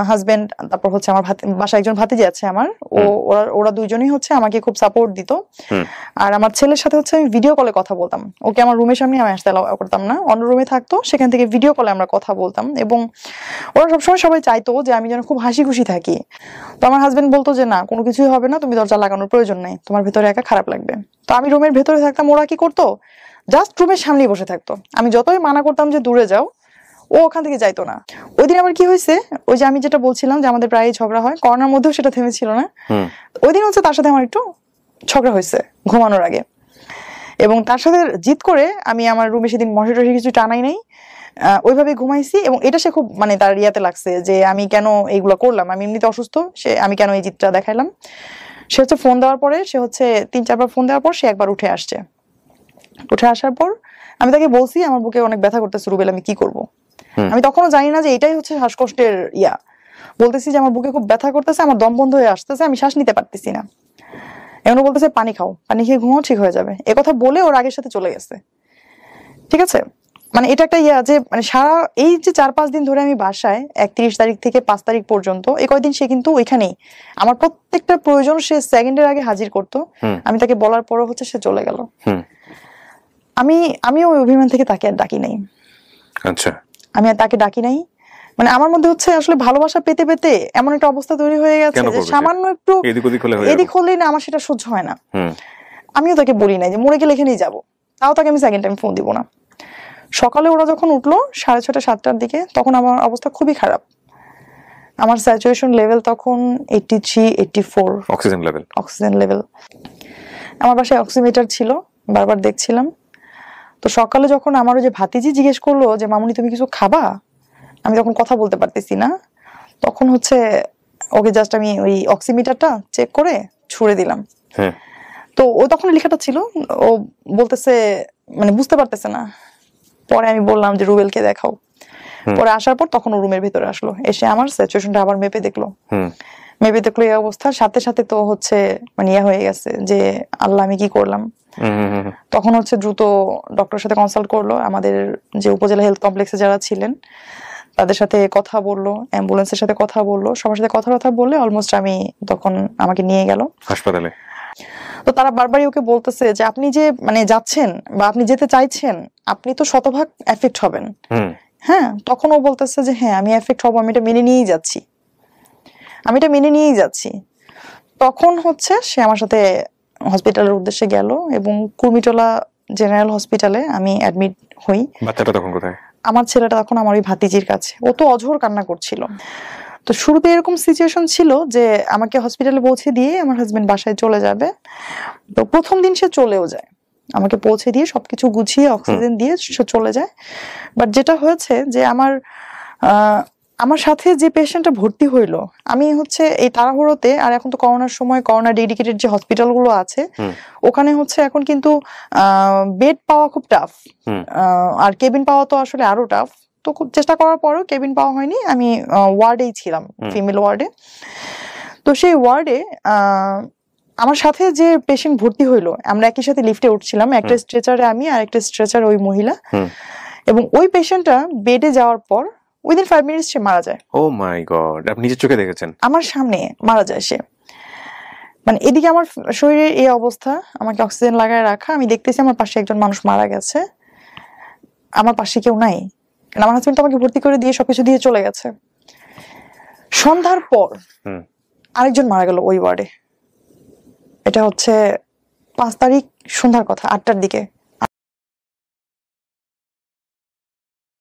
হাজবেন্ড, তারপর হচ্ছে আমার বাসায় একজন ভাতিজি আছে আমার, ওরা দুইজনই হচ্ছে আমাকে খুব সাপোর্ট দিত। আর আমার ছেলের সাথে হচ্ছে আমি ভিডিও কলে কথা বলতাম, ওকে আমার রুমের সামনে আমি আসতে অ্যালাউ করতাম না, অন্য রুমে থাকতো, সেখান থেকে ভিডিও কলে আমরা কথা বলতাম, এবং ওরা সবসময় সবাই চাইতো যে আমি যেন খুব হাসি খুশি থাকি। তো আমার হাজবেন্ড বলতো যে না কোনো কিছুই হবে না, তুমি দরজা লাগানোর প্রয়োজন নেই, তোমার ভেতরে একা খারাপ লাগবে। তো আমি রুমের ভেতরে থাকতাম, ওরা কি করতো জাস্ট রুমের সামনেই বসে থাকতো, আমি যতই মানা করতাম যে দূরে যাও, ও ওখান থেকে যাইতো না। ওই দিন আবার কি হয়েছে, ওই যে আমি যেটা বলছিলাম যে আমাদের প্রায় ঝগড়া হয়, করোনার মধ্যেও সেটা থেমেছিল না, ওই দিন হচ্ছে তার সাথে আমার একটু ঝগড়া হয়েছে ঘুমানোর আগে, এবং তার সাথে জিদ করে আমি আমার রুমে সেদিন মশা টশি কিছু টানাই নাই, ওইভাবে ঘুমাইছি। এবং এটা সে খুব মানে তার ইয়াতে লাগছে যে আমি কেন এইগুলো করলাম, আমি এমনিতে অসুস্থ, আমি কেন এই জিদটা দেখাইলাম। সে হচ্ছে ফোন দেওয়ার পরে, সে হচ্ছে 3-4 বার ফোন দেওয়ার পর সে একবার উঠে আসছে। উঠে আসার পর আমি তাকে বলছি আমার বুকে অনেক ব্যথা করতেছে রুবেল, আমি কি করব। আমি তখনও জানি না যে এটাই হচ্ছে শ্বাসকষ্টের ইয়া, বলতেছি যে আমার বুকে খুব ব্যথা করতেছে, আমার দম বন্ধ হয়ে আসতেছে, আমি শ্বাস নিতে পারতেছি না। এমন বলতেছে পানি খাও, পানি খেয়ে ঘুমাও, ঠিক হয়ে যাবে, একথা বলে ওর আগের সাথে চলে গেছে। ঠিক আছে, মানে এটা একটা ইয়া যে মানে সারা এই যে 4-5 দিন ধরে আমি বাসায় 31 তারিখ থেকে 5 তারিখ পর্যন্ত এই কয়দিন সে কিন্তু ওইখানেই, আমার প্রত্যেকটা প্রয়োজন সে সেকেন্ডের আগে হাজির করতো, আমি তাকে বলার পরও হচ্ছে সে চলে গেল। আমি ওই অভিমান থেকে তাকে আর ডাকি নাই।
আচ্ছা,
আমি আর তাকে ডাকি নাই, মানে আমার মধ্যে হচ্ছে আসলে ভালোবাসা পেতে পেতে এমন একটা অবস্থা তৈরি হয়ে গেছে যে সামান্য একটু এদিক হলেই না আমার সেটা সহ্য হয় না। আমিও তাকে বলি নাই যে মরে গেলে এখানেই যাবো, তাও তাকে আমি সেকেন্ড টাইম ফোন দিব না। সকালে ওরা যখন উঠলো 6:30-7টার দিকে, তখন আমার অবস্থা খুবই খারাপ, আমার স্যাচুরেশন লেভেল তখন 83-84 অক্সিজেন লেভেল। আমার বাসায় অক্সিমিটার ছিল, বারবার দেখছিলাম। তো সকালে যখন আমার ওই যে ভাতিজি জিজ্ঞেস করলো যে মামুনি তুমি কিছু খাবা, আমি তখন কথা বলতে পারতেছি না, তখন হচ্ছে ওকে জাস্ট আমি ওই অক্সিমিটারটা চেক করে ছুড়ে দিলাম। তো ও তখন লেখাটা ছিল, ও বলতেছে মানে বুঝতে পারতেছে না। পরে আমি বললাম যে রুবেলকে দেখাও। পরে আসার পর তখন ও রুমের ভিতরে আসলো, এসে আমার সিচুয়েশনটা আবার মেপে দেখলো। মেপে দেখলো এই অবস্থা, সাথে সাথে তো হচ্ছে মানে ইয়ে হয়ে গেছে যে আল্লাহ আমি কি করলাম। তখন হচ্ছে দ্রুত ডক্টরের সাথে কনসাল্ট করলো, আমাদের যে উপজেলা হেলথ কমপ্লেক্সে যারা ছিলেন তাদের সাথে কথা বললো, অ্যাম্বুলেন্সের সাথে কথা বললো, সবার সাথে কথা বললে অলমোস্ট আমি তখন আমাকে নিয়ে গেল
হাসপাতালে।
তো তারা বারবারই ওকে বলতেছে যে আপনি যে মানে যাচ্ছেন বা আপনি যেতে চাইছেন, আপনি তো শতভাগ এফেক্ট হবেন। হ্যাঁ, তখন ও বলতেছে যে হ্যাঁ আমি এফেক্ট হবো, আমি এটা মেনে নিয়েই যাচ্ছি। তখন হচ্ছে সে আমার সাথে হসপিটালের উদ্দেশ্যে গেল এবং কুর্মিটোলা জেনারেল হসপিটালে আমি অ্যাডমিট হই।
বাচ্চাটা তখন কোথায়?
আমার ছেলেটা তখন আমার ওই ভাতিজির কাছে, ও তো অঝোর কান্না করছিল। তো শুরুতে এরকম সিচুয়েশন ছিল যে আমাকে হসপিটালে পৌঁছে দিয়ে আমার হাজবেন্ড বাসায় চলে যাবে। তো প্রথম দিন সে চলেও যায়, আমাকে পৌঁছে দিয়ে সবকিছু গুছিয়ে অক্সিজেন দিয়ে সে চলে যায়। বাট যেটা হয়েছে যে আমার সাথে যে পেশেন্টটা ভর্তি হইলো, আমি হচ্ছে এই তাড়াহুড়োতে, আর এখন তো করোনার সময় করোনা ডেডিকেটেড যে হসপিটালগুলো আছে ওখানে হচ্ছে এখন কিন্তু বেড পাওয়া খুব টাফ, আর কেবিন পাওয়া তো আসলে আরো টাফ। তো খুব চেষ্টা করার পরেও কেবিন পাওয়া হয়নি, আমি ওয়ার্ডেই ছিলাম, ফিমেল ওয়ার্ডে। তো সেই ওয়ার্ডে আমার সাথে যে পেশেন্ট ভর্তি হইলো, আমরা একই সাথে লিফটে উঠছিলাম, একটা স্ট্রেচারে আমি আর একটা স্ট্রেচারে ওই মহিলা, এবং ওই পেশেন্টটা বেডে যাওয়ার পর উইদিন 5 মিনিটস সে মারা যায়।
ও মাই গড, আপনি নিজের চোখে দেখেছেন? আমার
সামনে মারা যায় সে। মানে এদিকে আমার শরীরের এই অবস্থা, আমাকে অক্সিজেন লাগায় রাখা, আমি দেখতেছি আমার পাশে একজন মানুষ মারা গেছে, আমার পাশে কেউ নাই, কারণ আমার হাজবেন্ড আমাকে ভর্তি করে দিয়ে সবকিছু দিয়ে চলে গেছে। সন্ধ্যার পর আরেকজন মারা গেল ওই ওয়ার্ডে। এটা হচ্ছে 5 তারিখ সন্ধ্যার কথা, 8টার দিকে।